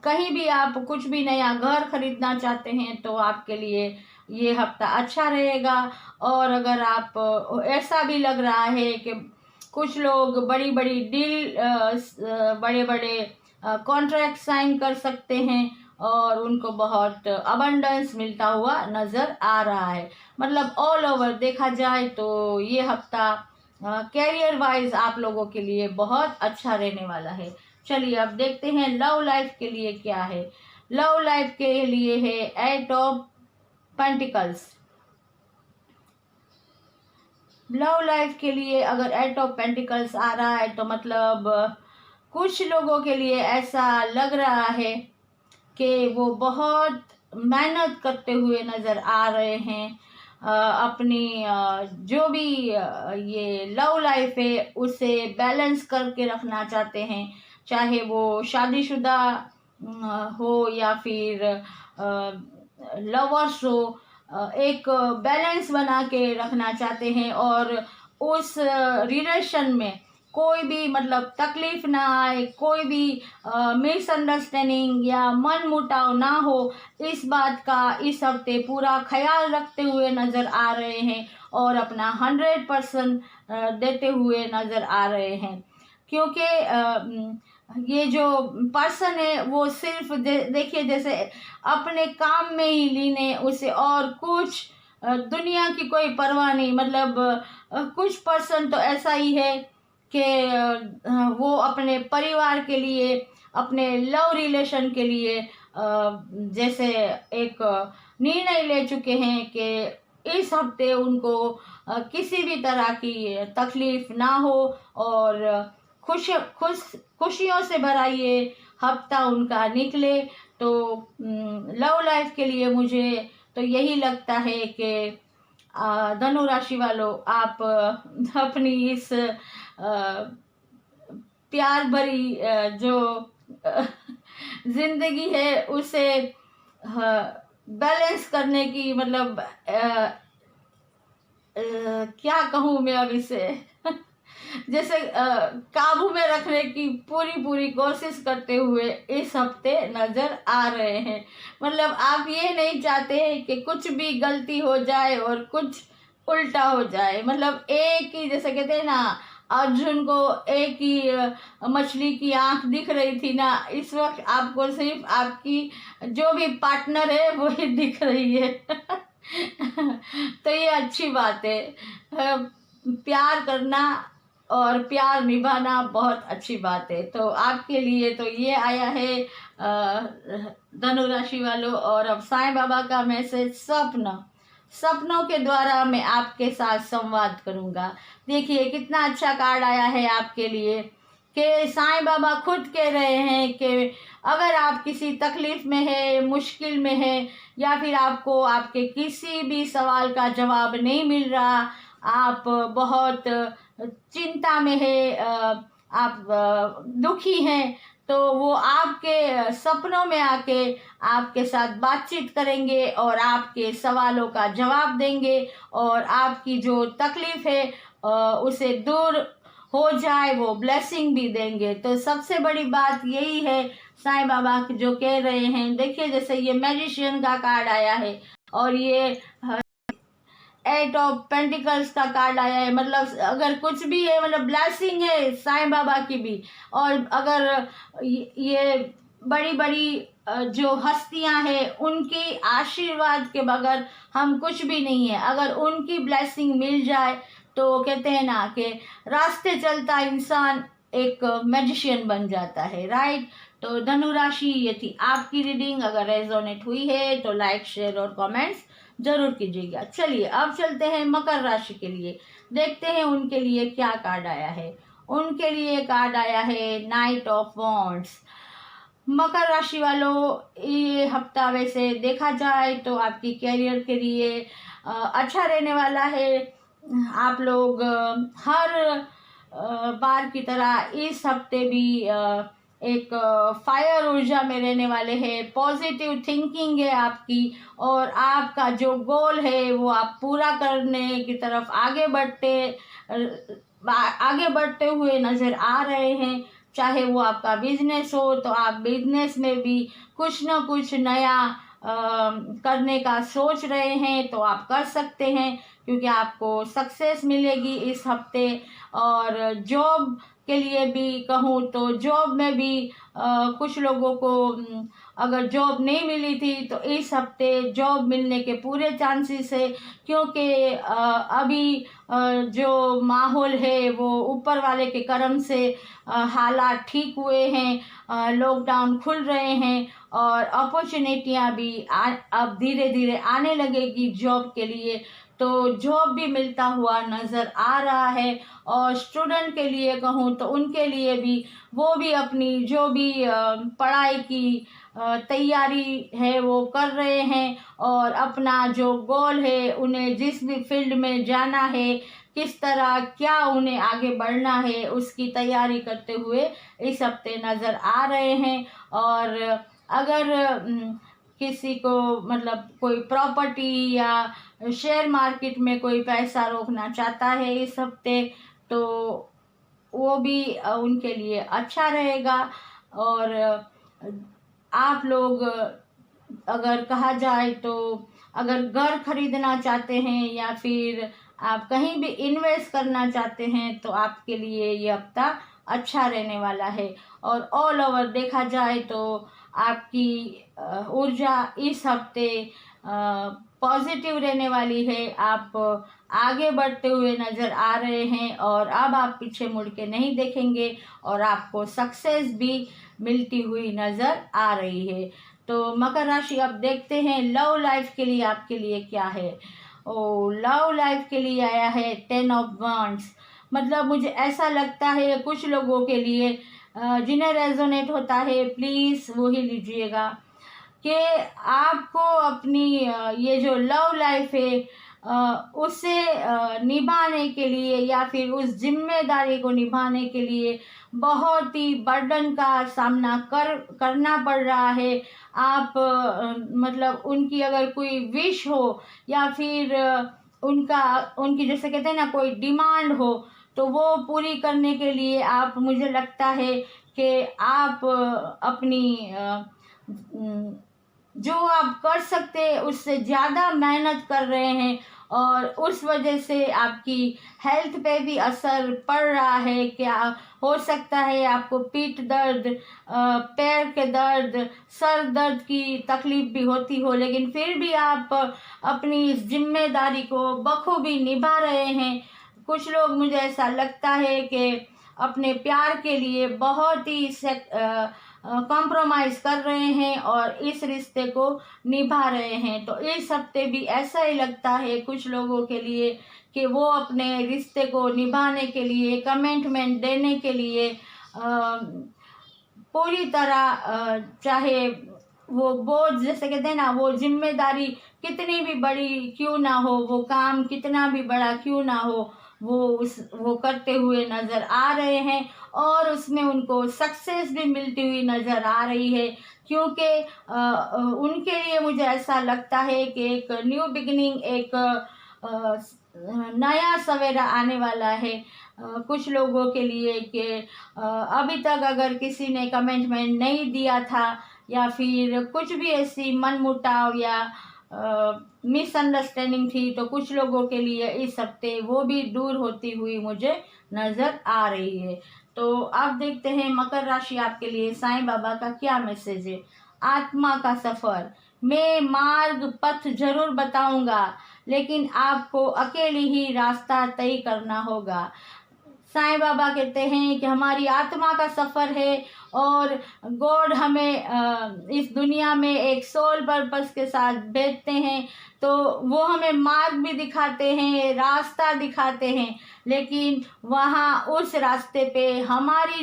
कहीं भी आप कुछ भी नया घर खरीदना चाहते हैं, तो आपके लिए ये हफ्ता अच्छा रहेगा। और अगर आप ऐसा भी लग रहा है कि कुछ लोग बड़ी बड़ी डील, बड़े बड़े कॉन्ट्रैक्ट साइन कर सकते हैं, और उनको बहुत अबंडेंस मिलता हुआ नज़र आ रहा है। मतलब ऑल ओवर देखा जाए तो ये हफ्ता कैरियर वाइज आप लोगों के लिए बहुत अच्छा रहने वाला है। चलिए अब देखते हैं लव लाइफ के लिए क्या है। लव लाइफ के लिए है 8 ऑफ पेंटिकल्स। लव लाइफ के लिए अगर 8 ऑफ पेंटिकल्स आ रहा है तो मतलब कुछ लोगों के लिए ऐसा लग रहा है कि वो बहुत मेहनत करते हुए नज़र आ रहे हैं, अपनी जो भी ये लव लाइफ है उसे बैलेंस करके रखना चाहते हैं, चाहे वो शादीशुदा हो या फिर लवर्स हो, एक बैलेंस बना के रखना चाहते हैं, और उस रिलेशन में कोई भी मतलब तकलीफ ना आए, कोई भी मिसअंडरस्टैंडिंग या मन मुटाव ना हो, इस बात का इस हफ्ते पूरा ख्याल रखते हुए नज़र आ रहे हैं, और अपना 100% देते हुए नज़र आ रहे हैं। क्योंकि ये जो पर्सन है वो सिर्फ देखिए जैसे अपने काम में ही लीन है, उसे और कुछ दुनिया की कोई परवाह नहीं। मतलब कुछ पर्सन तो ऐसा ही है कि वो अपने परिवार के लिए, अपने लव रिलेशन के लिए जैसे एक निर्णय ले चुके हैं कि इस हफ्ते उनको किसी भी तरह की तकलीफ ना हो, और खुशियों से भरा ये हफ्ता उनका निकले। तो लव लाइफ के लिए मुझे तो यही लगता है कि धनु राशि वालों, आप अपनी इस प्यार भरी जो जिंदगी है उसे बैलेंस करने की मतलब क्या कहूँ मैं अब इसे जैसे काबू में रखने की पूरी कोशिश करते हुए इस हफ्ते नज़र आ रहे हैं। मतलब आप ये नहीं चाहते कि कुछ भी गलती हो जाए और कुछ उल्टा हो जाए। मतलब एक ही, जैसे कहते हैं ना, अर्जुन को एक ही मछली की आंख दिख रही थी ना, इस वक्त आपको सिर्फ आपकी जो भी पार्टनर है वही दिख रही है तो ये अच्छी बात है। प्यार करना और प्यार निभाना बहुत अच्छी बात है। तो आपके लिए तो ये आया है धनु राशि वालों। और अब साईं बाबा का मैसेज, सपनों के द्वारा मैं आपके साथ संवाद करूंगा। देखिए कितना अच्छा कार्ड आया है आपके लिए कि साईं बाबा खुद कह रहे हैं कि अगर आप किसी तकलीफ़ में है, मुश्किल में है, या फिर आपको आपके किसी भी सवाल का जवाब नहीं मिल रहा, आप बहुत चिंता में है, आप दुखी हैं, तो वो आपके सपनों में आके आपके साथ बातचीत करेंगे और आपके सवालों का जवाब देंगे और आपकी जो तकलीफ़ है उसे दूर हो जाए, वो ब्लेसिंग भी देंगे। तो सबसे बड़ी बात यही है साईं बाबा जो कह रहे हैं। देखिए, जैसे ये मैजिशियन का कार्ड आया है और ये 8 ऑफ पेंटिकल्स का कार्ड आया है। मतलब अगर कुछ भी है, मतलब ब्लेसिंग है साईं बाबा की भी। और अगर ये बड़ी बड़ी जो हस्तियां हैं, उनकी आशीर्वाद के बगैर हम कुछ भी नहीं है। अगर उनकी ब्लेसिंग मिल जाए तो कहते हैं ना कि रास्ते चलता इंसान एक मैजिशियन बन जाता है, राइट। तो धनु राशि, ये थी आपकी रीडिंग। अगर रेजोनेट हुई है तो लाइक, शेयर और कमेंट्स जरूर कीजिएगा। चलिए अब चलते हैं मकर राशि के लिए, देखते हैं उनके लिए क्या कार्ड आया है। उनके लिए कार्ड आया है नाइट ऑफ वॉन्ड्स। मकर राशि वालों, ये हफ्ता वैसे देखा जाए तो आपकी कैरियर के लिए अच्छा रहने वाला है। आप लोग हर बार की तरह इस हफ्ते भी एक फायर ऊर्जा में रहने वाले हैं। पॉजिटिव थिंकिंग है आपकी और आपका जो गोल है वो आप पूरा करने की तरफ आगे बढ़ते हुए नज़र आ रहे हैं। चाहे वो आपका बिजनेस हो तो आप बिजनेस में भी कुछ ना कुछ नया करने का सोच रहे हैं तो आप कर सकते हैं, क्योंकि आपको सक्सेस मिलेगी इस हफ्ते। और जॉब के लिए भी कहूँ तो जॉब में भी कुछ लोगों को अगर जॉब नहीं मिली थी तो इस हफ्ते जॉब मिलने के पूरे चांसेस है, क्योंकि अभी जो माहौल है वो ऊपर वाले के करम से हालात ठीक हुए हैं, लॉकडाउन खुल रहे हैं और अपॉर्चुनिटियां भी अब धीरे धीरे आने लगेगी जॉब के लिए। तो जॉब भी मिलता हुआ नज़र आ रहा है। और स्टूडेंट के लिए कहूँ तो उनके लिए भी वो भी अपनी जो भी पढ़ाई की तैयारी है वो कर रहे हैं और अपना जो गोल है, उन्हें जिस भी फील्ड में जाना है, किस तरह क्या उन्हें आगे बढ़ना है, उसकी तैयारी करते हुए इस हफ्ते नज़र आ रहे हैं। और अगर किसी को मतलब कोई प्रॉपर्टी या शेयर मार्केट में कोई पैसा रोकना चाहता है इस हफ्ते, तो वो भी उनके लिए अच्छा रहेगा। और आप लोग अगर कहा जाए तो अगर घर खरीदना चाहते हैं या फिर आप कहीं भी इन्वेस्ट करना चाहते हैं तो आपके लिए ये हफ्ता अच्छा रहने वाला है। और ऑल ओवर देखा जाए तो आपकी ऊर्जा इस हफ्ते पॉजिटिव रहने वाली है। आप आगे बढ़ते हुए नज़र आ रहे हैं और अब आप पीछे मुड़ के नहीं देखेंगे और आपको सक्सेस भी मिलती हुई नज़र आ रही है। तो मकर राशि, अब देखते हैं लव लाइफ के लिए आपके लिए क्या है। ओ, लव लाइफ के लिए आया है 10 ऑफ वांड्स। मतलब मुझे ऐसा लगता है कुछ लोगों के लिए जिन्हें रेजोनेट होता है प्लीज़ वो ही लीजिएगा कि आपको अपनी ये जो लव लाइफ है उसे निभाने के लिए या फिर उस जिम्मेदारी को निभाने के लिए बहुत ही बर्डन का सामना करना पड़ रहा है। आप मतलब उनकी अगर कोई विश हो या फिर उनकी जैसे कहते हैं ना कोई डिमांड हो, तो वो पूरी करने के लिए आप, मुझे लगता है कि आप अपनी जो आप कर सकते हैं उससे ज़्यादा मेहनत कर रहे हैं और उस वजह से आपकी हेल्थ पे भी असर पड़ रहा है। क्या हो सकता है आपको पीठ दर्द, पैर के दर्द, सर दर्द की तकलीफ भी होती हो, लेकिन फिर भी आप अपनी इस जिम्मेदारी को बखूबी निभा रहे हैं। कुछ लोग, मुझे ऐसा लगता है कि अपने प्यार के लिए बहुत ही कॉम्प्रोमाइज़ कर रहे हैं और इस रिश्ते को निभा रहे हैं। तो इस हफ्ते भी ऐसा ही लगता है कुछ लोगों के लिए कि वो अपने रिश्ते को निभाने के लिए, कमिटमेंट देने के लिए पूरी तरह चाहे वो बोझ, जैसे कहते हैं ना, वो जिम्मेदारी कितनी भी बड़ी क्यों ना हो, वो काम कितना भी बड़ा क्यों ना हो, वो करते हुए नज़र आ रहे हैं और उसमें उनको सक्सेस भी मिलती हुई नज़र आ रही है। क्योंकि उनके लिए मुझे ऐसा लगता है कि एक न्यू बिगिनिंग, एक नया सवेरा आने वाला है कुछ लोगों के लिए। कि अभी तक अगर किसी ने कमेंटमेंट नहीं दिया था या फिर कुछ भी ऐसी मनमुटाव या मिसअंडरस्टैंडिंग थी, तो कुछ लोगों के लिए इस हफ्ते वो भी दूर होती हुई मुझे नज़र आ रही है। तो आप देखते हैं मकर राशि आपके लिए साईं बाबा का क्या मैसेज है। आत्मा का सफ़र, मैं मार्ग पथ जरूर बताऊंगा, लेकिन आपको अकेले ही रास्ता तय करना होगा। साईं बाबा कहते हैं कि हमारी आत्मा का सफ़र है और गॉड हमें इस दुनिया में एक सोल पर्पस के साथ भेजते हैं। तो वो हमें मार्ग भी दिखाते हैं, रास्ता दिखाते हैं, लेकिन वहाँ उस रास्ते पे हमारा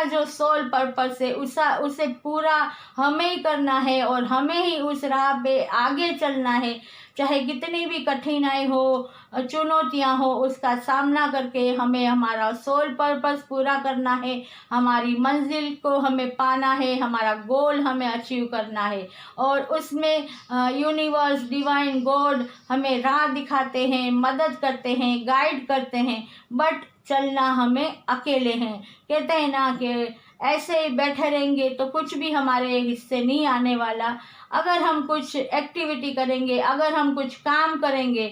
जो सोल पर्पस है उसे पूरा हमें ही करना है और हमें ही उस राह पे आगे चलना है। चाहे कितनी भी कठिनाई हो, चुनौतियां हो, उसका सामना करके हमें हमारा सोल पर्पस पूरा करना है, हमारी मंजिल को हमें पाना है, हमारा गोल हमें अचीव करना है। और उसमें यूनिवर्स, डिवाइन गॉड हमें राह दिखाते हैं, मदद करते हैं, गाइड करते हैं, बट चलना हमें अकेले हैं। कहते हैं ना कि ऐसे ही बैठे रहेंगे तो कुछ भी हमारे हिस्से नहीं आने वाला। अगर हम कुछ एक्टिविटी करेंगे, अगर हम कुछ काम करेंगे,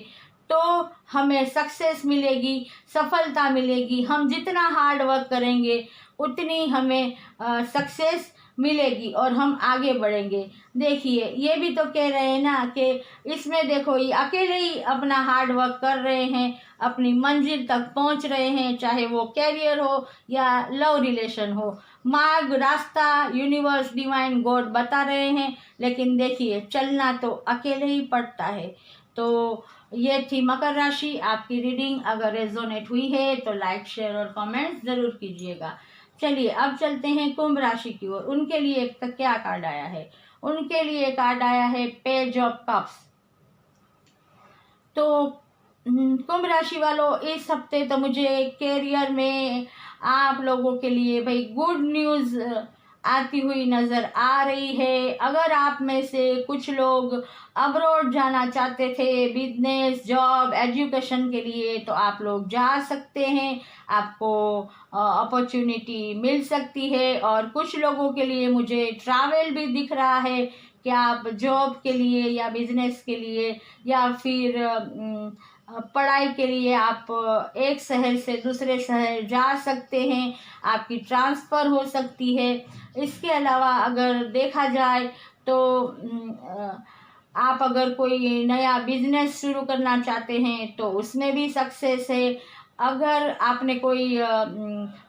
तो हमें सक्सेस मिलेगी, सफलता मिलेगी। हम जितना हार्ड वर्क करेंगे उतनी हमें सक्सेस मिलेगी और हम आगे बढ़ेंगे। देखिए, ये भी तो कह रहे हैं ना कि इसमें देखो, ये अकेले ही अपना हार्ड वर्क कर रहे हैं, अपनी मंजिल तक पहुंच रहे हैं, चाहे वो कैरियर हो या लव रिलेशन हो। मार्ग, रास्ता यूनिवर्स, डिवाइन गॉड बता रहे हैं, लेकिन देखिए चलना तो अकेले ही पड़ता है। तो ये थी मकर राशि आपकी रीडिंग। अगर रेजोनेट हुई है तो लाइक, शेयर और कमेंट जरूर कीजिएगा। चलिए अब चलते हैं कुंभ राशि की ओर। उनके लिए क्या कार्ड आया है। उनके लिए कार्ड आया है पेज ऑफ कप्स। तो कुंभ राशि वालों, इस हफ्ते तो मुझे कैरियर में आप लोगों के लिए भाई गुड न्यूज़ आती हुई नज़र आ रही है। अगर आप में से कुछ लोग अब्रॉड जाना चाहते थे बिजनेस, जॉब, एजुकेशन के लिए, तो आप लोग जा सकते हैं, आपको अपॉर्चुनिटी मिल सकती है। और कुछ लोगों के लिए मुझे ट्रैवल भी दिख रहा है कि आप जॉब के लिए या बिजनेस के लिए या फिर पढ़ाई के लिए आप एक शहर से दूसरे शहर जा सकते हैं, आपकी ट्रांसफ़र हो सकती है। इसके अलावा अगर देखा जाए तो आप अगर कोई नया बिजनेस शुरू करना चाहते हैं तो उसमें भी सक्सेस है। अगर आपने कोई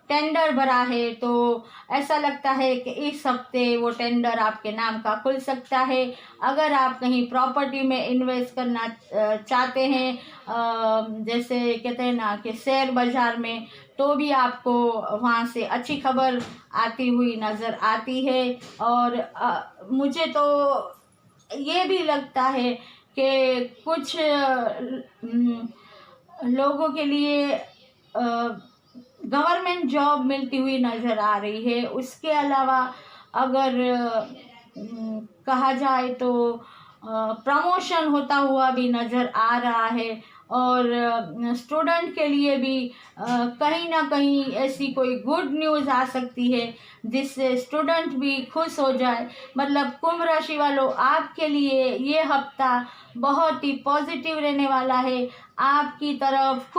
टेंडर भरा है तो ऐसा लगता है कि इस हफ्ते वो टेंडर आपके नाम का खुल सकता है। अगर आप कहीं प्रॉपर्टी में इन्वेस्ट करना चाहते हैं, जैसे कहते हैं ना कि शेयर बाजार में, तो भी आपको वहाँ से अच्छी खबर आती हुई नज़र आती है। और मुझे तो ये भी लगता है कि कुछ लोगों के लिए गवर्नमेंट जॉब मिलती हुई नज़र आ रही है। उसके अलावा अगर कहा जाए तो प्रमोशन होता हुआ भी नज़र आ रहा है। और स्टूडेंट के लिए भी कहीं ना कहीं ऐसी कोई गुड न्यूज़ आ सकती है जिससे स्टूडेंट भी खुश हो जाए। मतलब कुंभ राशि वालों, आपके लिए ये हफ्ता बहुत ही पॉजिटिव रहने वाला है। आपकी तरफ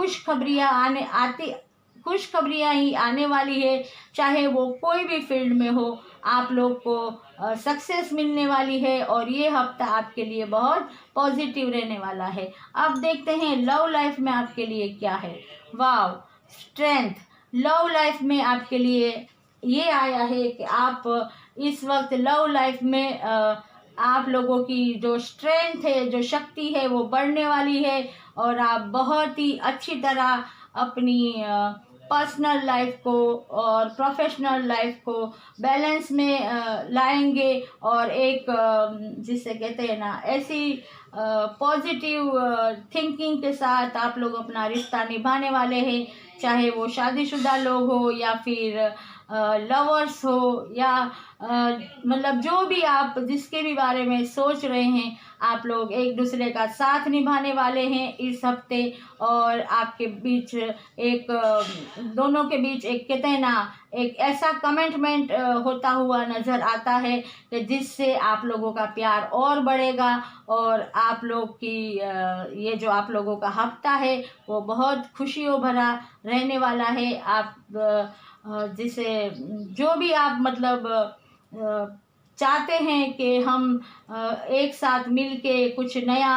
खुशखबरियाँ ही आने वाली है। चाहे वो कोई भी फील्ड में हो, आप लोग को सक्सेस मिलने वाली है और ये हफ्ता आपके लिए बहुत पॉजिटिव रहने वाला है। अब देखते हैं लव लाइफ में आपके लिए क्या है। वाव, स्ट्रेंथ। लव लाइफ में आपके लिए ये आया है कि आप इस वक्त लव लाइफ में आप लोगों की जो स्ट्रेंथ है, जो शक्ति है, वो बढ़ने वाली है और आप बहुत ही अच्छी तरह अपनी पर्सनल लाइफ को और प्रोफेशनल लाइफ को बैलेंस में लाएंगे और एक जिसे कहते हैं ना ऐसी पॉजिटिव थिंकिंग के साथ आप लोग अपना रिश्ता निभाने वाले हैं, चाहे वो शादीशुदा लोग हो या फिर लवर्स हो या मतलब जो भी आप जिसके भी बारे में सोच रहे हैं, आप लोग एक दूसरे का साथ निभाने वाले हैं इस हफ्ते। और आपके बीच एक दोनों के बीच एक कहते हैं ना एक ऐसा कमिटमेंट होता हुआ नज़र आता है कि जिससे आप लोगों का प्यार और बढ़ेगा और आप लोग की ये जो आप लोगों का हफ्ता है वो बहुत खुशियों भरा रहने वाला है। आप जिसे जो भी आप मतलब चाहते हैं कि हम एक साथ मिल के कुछ नया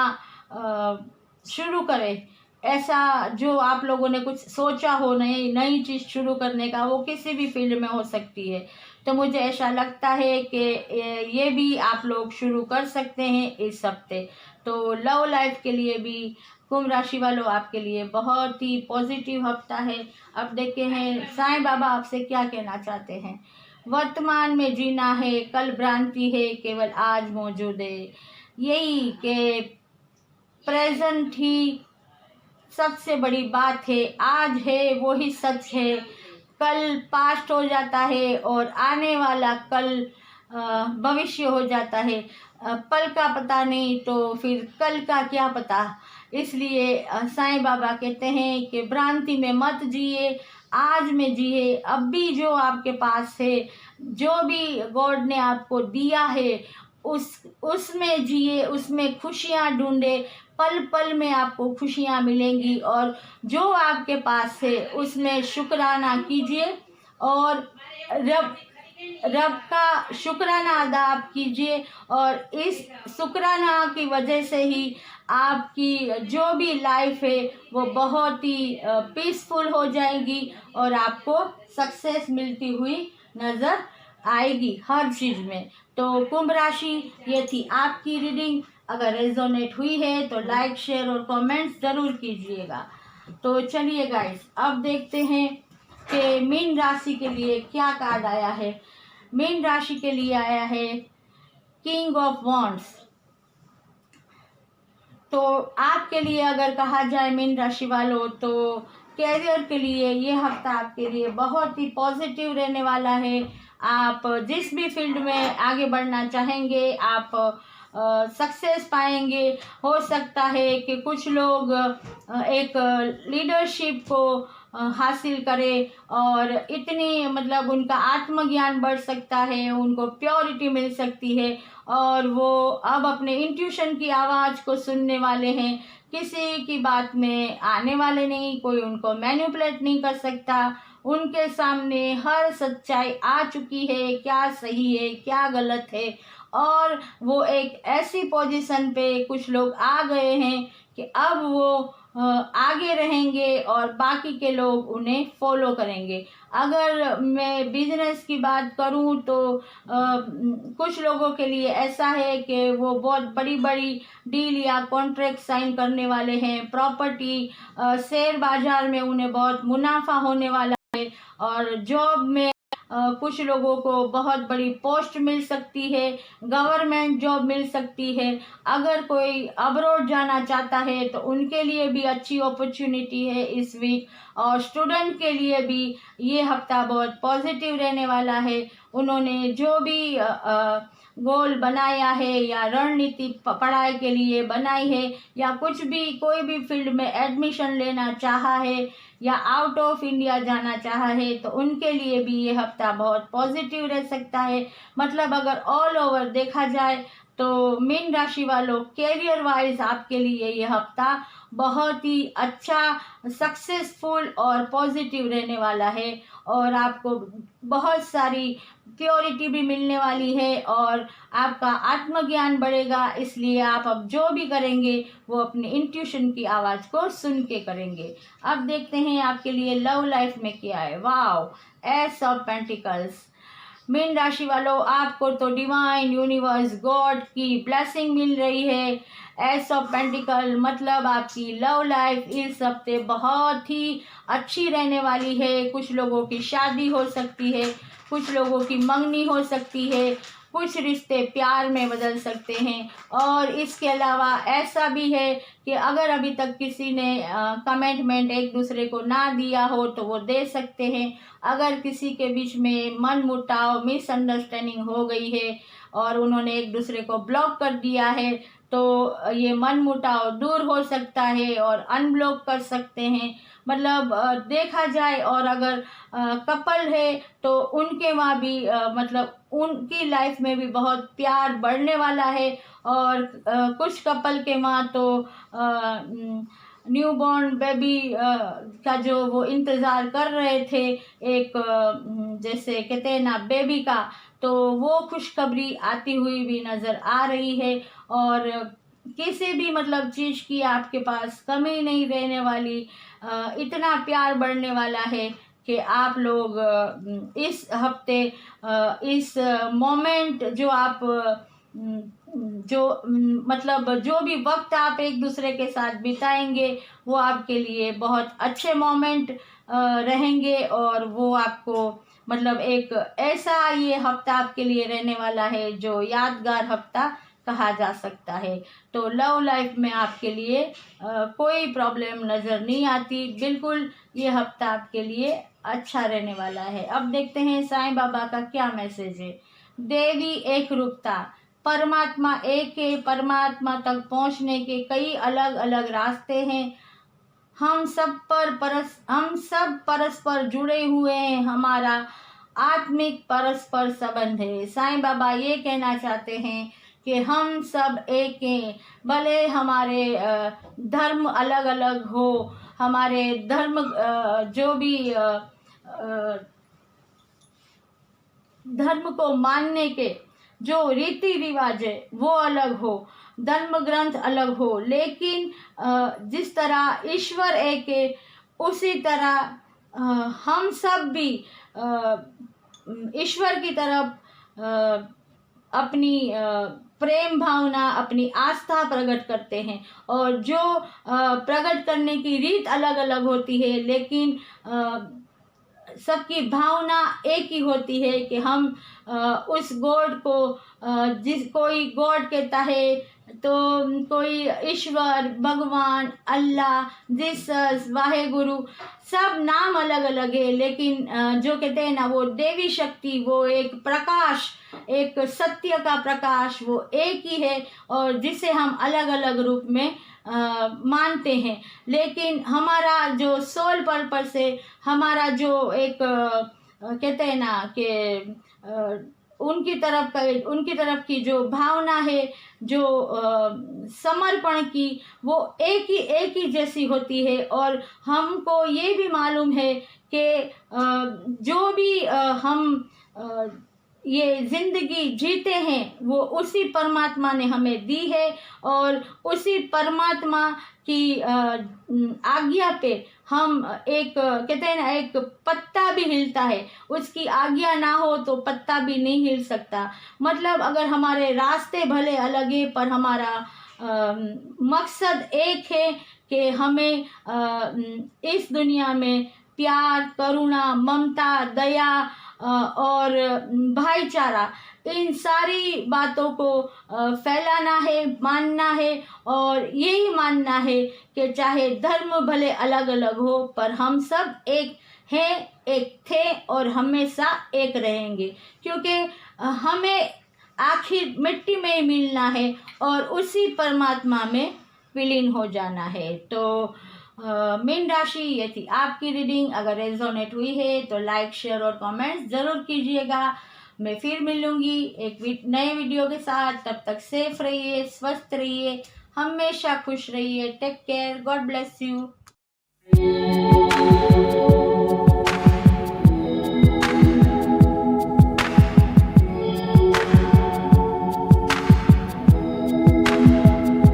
शुरू करें, ऐसा जो आप लोगों ने कुछ सोचा हो नई नई चीज़ शुरू करने का, वो किसी भी फील्ड में हो सकती है। तो मुझे ऐसा लगता है कि ये भी आप लोग शुरू कर सकते हैं इस हफ्ते। तो लव लाइफ के लिए भी कुंभ राशि वालों आपके लिए बहुत ही पॉजिटिव हफ्ता है। अब देखते हैं साईं बाबा आपसे क्या कहना चाहते हैं। वर्तमान में जीना है, कल भ्रांति है, केवल आज मौजूद है। यही के प्रेजेंट ही सबसे बड़ी बात है, आज है वो ही सच है। कल पास्ट हो जाता है और आने वाला कल भविष्य हो जाता है। पल का पता नहीं तो फिर कल का क्या पता। इसलिए साईं बाबा कहते हैं कि भ्रांति में मत जिए, आज में जिए। अब भी जो आपके पास है, जो भी गॉड ने आपको दिया है, उसमें जिए, उसमें खुशियाँ ढूंढे। पल पल में आपको खुशियाँ मिलेंगी और जो आपके पास है उसमें शुक्राना कीजिए और रब का शुक्राना अदा आप कीजिए। और इस शुक्राना की वजह से ही आपकी जो भी लाइफ है वो बहुत ही पीसफुल हो जाएगी और आपको सक्सेस मिलती हुई नज़र आएगी हर चीज़ में। तो कुंभ राशि, ये थी आपकी रीडिंग। अगर रेजोनेट हुई है तो लाइक शेयर और कमेंट्स ज़रूर कीजिएगा। तो चलिए गाइस, अब देखते हैं कि मीन राशि के लिए क्या कार्ड आया है। मीन राशि के लिए आया है किंग ऑफ वॉन्ड्स। तो आपके लिए अगर कहा जाए मीन राशि वालों, तो कैरियर के लिए ये हफ्ता आपके लिए बहुत ही पॉजिटिव रहने वाला है। आप जिस भी फील्ड में आगे बढ़ना चाहेंगे आप सक्सेस पाएंगे। हो सकता है कि कुछ लोग एक लीडरशिप को हासिल करें और इतनी मतलब उनका आत्मज्ञान बढ़ सकता है, उनको प्योरिटी मिल सकती है और वो अब अपने इंट्यूशन की आवाज़ को सुनने वाले हैं। किसी की बात में आने वाले नहीं, कोई उनको मैनिपुलेट नहीं कर सकता। उनके सामने हर सच्चाई आ चुकी है, क्या सही है क्या गलत है। और वो एक ऐसी पोजीशन पे कुछ लोग आ गए हैं कि अब वो आगे रहेंगे और बाकी के लोग उन्हें फॉलो करेंगे। अगर मैं बिजनेस की बात करूं तो कुछ लोगों के लिए ऐसा है कि वो बहुत बड़ी बड़ी डील या कॉन्ट्रैक्ट साइन करने वाले हैं। प्रॉपर्टी शेयर बाजार में उन्हें बहुत मुनाफा होने वाला है और जॉब में कुछ लोगों को बहुत बड़ी पोस्ट मिल सकती है, गवर्नमेंट जॉब मिल सकती है। अगर कोई अब्रॉड जाना चाहता है तो उनके लिए भी अच्छी अपॉर्चुनिटी है इस वीक। और स्टूडेंट के लिए भी ये हफ्ता बहुत पॉजिटिव रहने वाला है। उन्होंने जो भी गोल बनाया है या रणनीति पढ़ाई के लिए बनाई है या कुछ भी कोई भी फील्ड में एडमिशन लेना चाहा है या आउट ऑफ इंडिया जाना चाहा है तो उनके लिए भी ये हफ्ता बहुत पॉजिटिव रह सकता है। मतलब अगर ऑल ओवर देखा जाए तो मीन राशि वालों कैरियर वाइज आपके लिए ये हफ्ता बहुत ही अच्छा, सक्सेसफुल और पॉजिटिव रहने वाला है और आपको बहुत सारी प्योरिटी भी मिलने वाली है और आपका आत्मज्ञान बढ़ेगा। इसलिए आप अब जो भी करेंगे वो अपने इंट्यूशन की आवाज़ को सुन के करेंगे। अब देखते हैं आपके लिए लव लाइफ में क्या है। Wow, S of pentacles. Mean राशि वालों, आपको तो डिवाइन यूनिवर्स गॉड की ब्लेसिंग मिल रही है। एस ऑफ पेंटिकल, मतलब आपकी लव लाइफ इस हफ्ते बहुत ही अच्छी रहने वाली है। कुछ लोगों की शादी हो सकती है, कुछ लोगों की मंगनी हो सकती है, कुछ रिश्ते प्यार में बदल सकते हैं। और इसके अलावा ऐसा भी है कि अगर अभी तक किसी ने कमिटमेंट एक दूसरे को ना दिया हो तो वो दे सकते हैं। अगर किसी के बीच में मन मुटाव, मिसअंडरस्टैंडिंग हो गई है और उन्होंने एक दूसरे को ब्लॉक कर दिया है तो ये मन मुटाव दूर हो सकता है और अनब्लॉक कर सकते हैं। मतलब देखा जाए, और अगर कपल है तो उनके वहाँ भी मतलब उनकी लाइफ में भी बहुत प्यार बढ़ने वाला है। और कुछ कपल के वहाँ तो न्यू बॉर्न बेबी का जो वो इंतज़ार कर रहे थे, एक जैसे कहते हैं ना बेबी का, तो वो खुशखबरी आती हुई भी नज़र आ रही है। और किसी भी मतलब चीज़ की आपके पास कमी नहीं रहने वाली। इतना प्यार बढ़ने वाला है कि आप लोग इस हफ्ते इस मोमेंट जो आप जो मतलब जो भी वक्त आप एक दूसरे के साथ बिताएंगे वो आपके लिए बहुत अच्छे मोमेंट रहेंगे। और वो आपको मतलब एक ऐसा ये हफ्ता आपके लिए रहने वाला है जो यादगार हफ्ता कहा जा सकता है। तो लव लाइफ में आपके लिए कोई प्रॉब्लम नज़र नहीं आती, बिल्कुल ये हफ्ता आपके लिए अच्छा रहने वाला है। अब देखते हैं साईं बाबा का क्या मैसेज है। देवी एक रूपता, परमात्मा एक है। परमात्मा तक पहुंचने के कई अलग अलग रास्ते हैं। हम सब परस्पर जुड़े हुए हैं। हमारा आत्मिक परस्पर संबंध है। साईं बाबा ये कहना चाहते हैं कि हम सब एक हैं। भले हमारे धर्म अलग अलग हो, हमारे धर्म जो भी धर्म को मानने के जो रीति रिवाज है वो अलग हो, धर्म ग्रंथ अलग हो, लेकिन जिस तरह ईश्वर एक है उसी तरह हम सब भी ईश्वर की तरफ अपनी प्रेम भावना, अपनी आस्था प्रकट करते हैं। और जो प्रकट करने की रीत अलग अलग होती है, लेकिन सबकी भावना एक ही होती है कि हम उस गॉड को जिस कोई गॉड कहता है तो कोई ईश्वर, भगवान, अल्लाह, जीसस, वाहेगुरु, सब नाम अलग अलग है, लेकिन जो कहते हैं ना वो देवी शक्ति, वो एक प्रकाश, एक सत्य का प्रकाश, वो एक ही है। और जिसे हम अलग अलग रूप में मानते हैं, लेकिन हमारा जो सोल पर्पस है, हमारा जो एक कहते हैं ना कि उनकी तरफ की जो भावना है, जो समर्पण की, वो एक ही जैसी होती है। और हमको ये भी मालूम है कि जो भी हम ये जिंदगी जीते हैं वो उसी परमात्मा ने हमें दी है। और उसी परमात्मा की आज्ञा पे हम एक कहते हैं ना, एक पत्ता भी हिलता है, उसकी आज्ञा ना हो तो पत्ता भी नहीं हिल सकता। मतलब अगर हमारे रास्ते भले अलग है पर हमारा मकसद एक है कि हमें इस दुनिया में प्यार, करुणा, ममता, दया और भाईचारा, इन सारी बातों को फैलाना है, मानना है। और यही मानना है कि चाहे धर्म भले अलग अलग हो पर हम सब एक हैं, एक थे और हमेशा एक रहेंगे, क्योंकि हमें आखिर मिट्टी में ही मिलना है और उसी परमात्मा में विलीन हो जाना है। तो मीन राशि, ये थी आपकी रीडिंग। अगर रेजोनेट हुई है तो लाइक, शेयर और कमेंट्स जरूर कीजिएगा। मैं फिर मिलूंगी एक नए वीडियो के साथ। तब तक सेफ रहिए, स्वस्थ रहिए, हमेशा खुश रहिए। Take care, God bless you.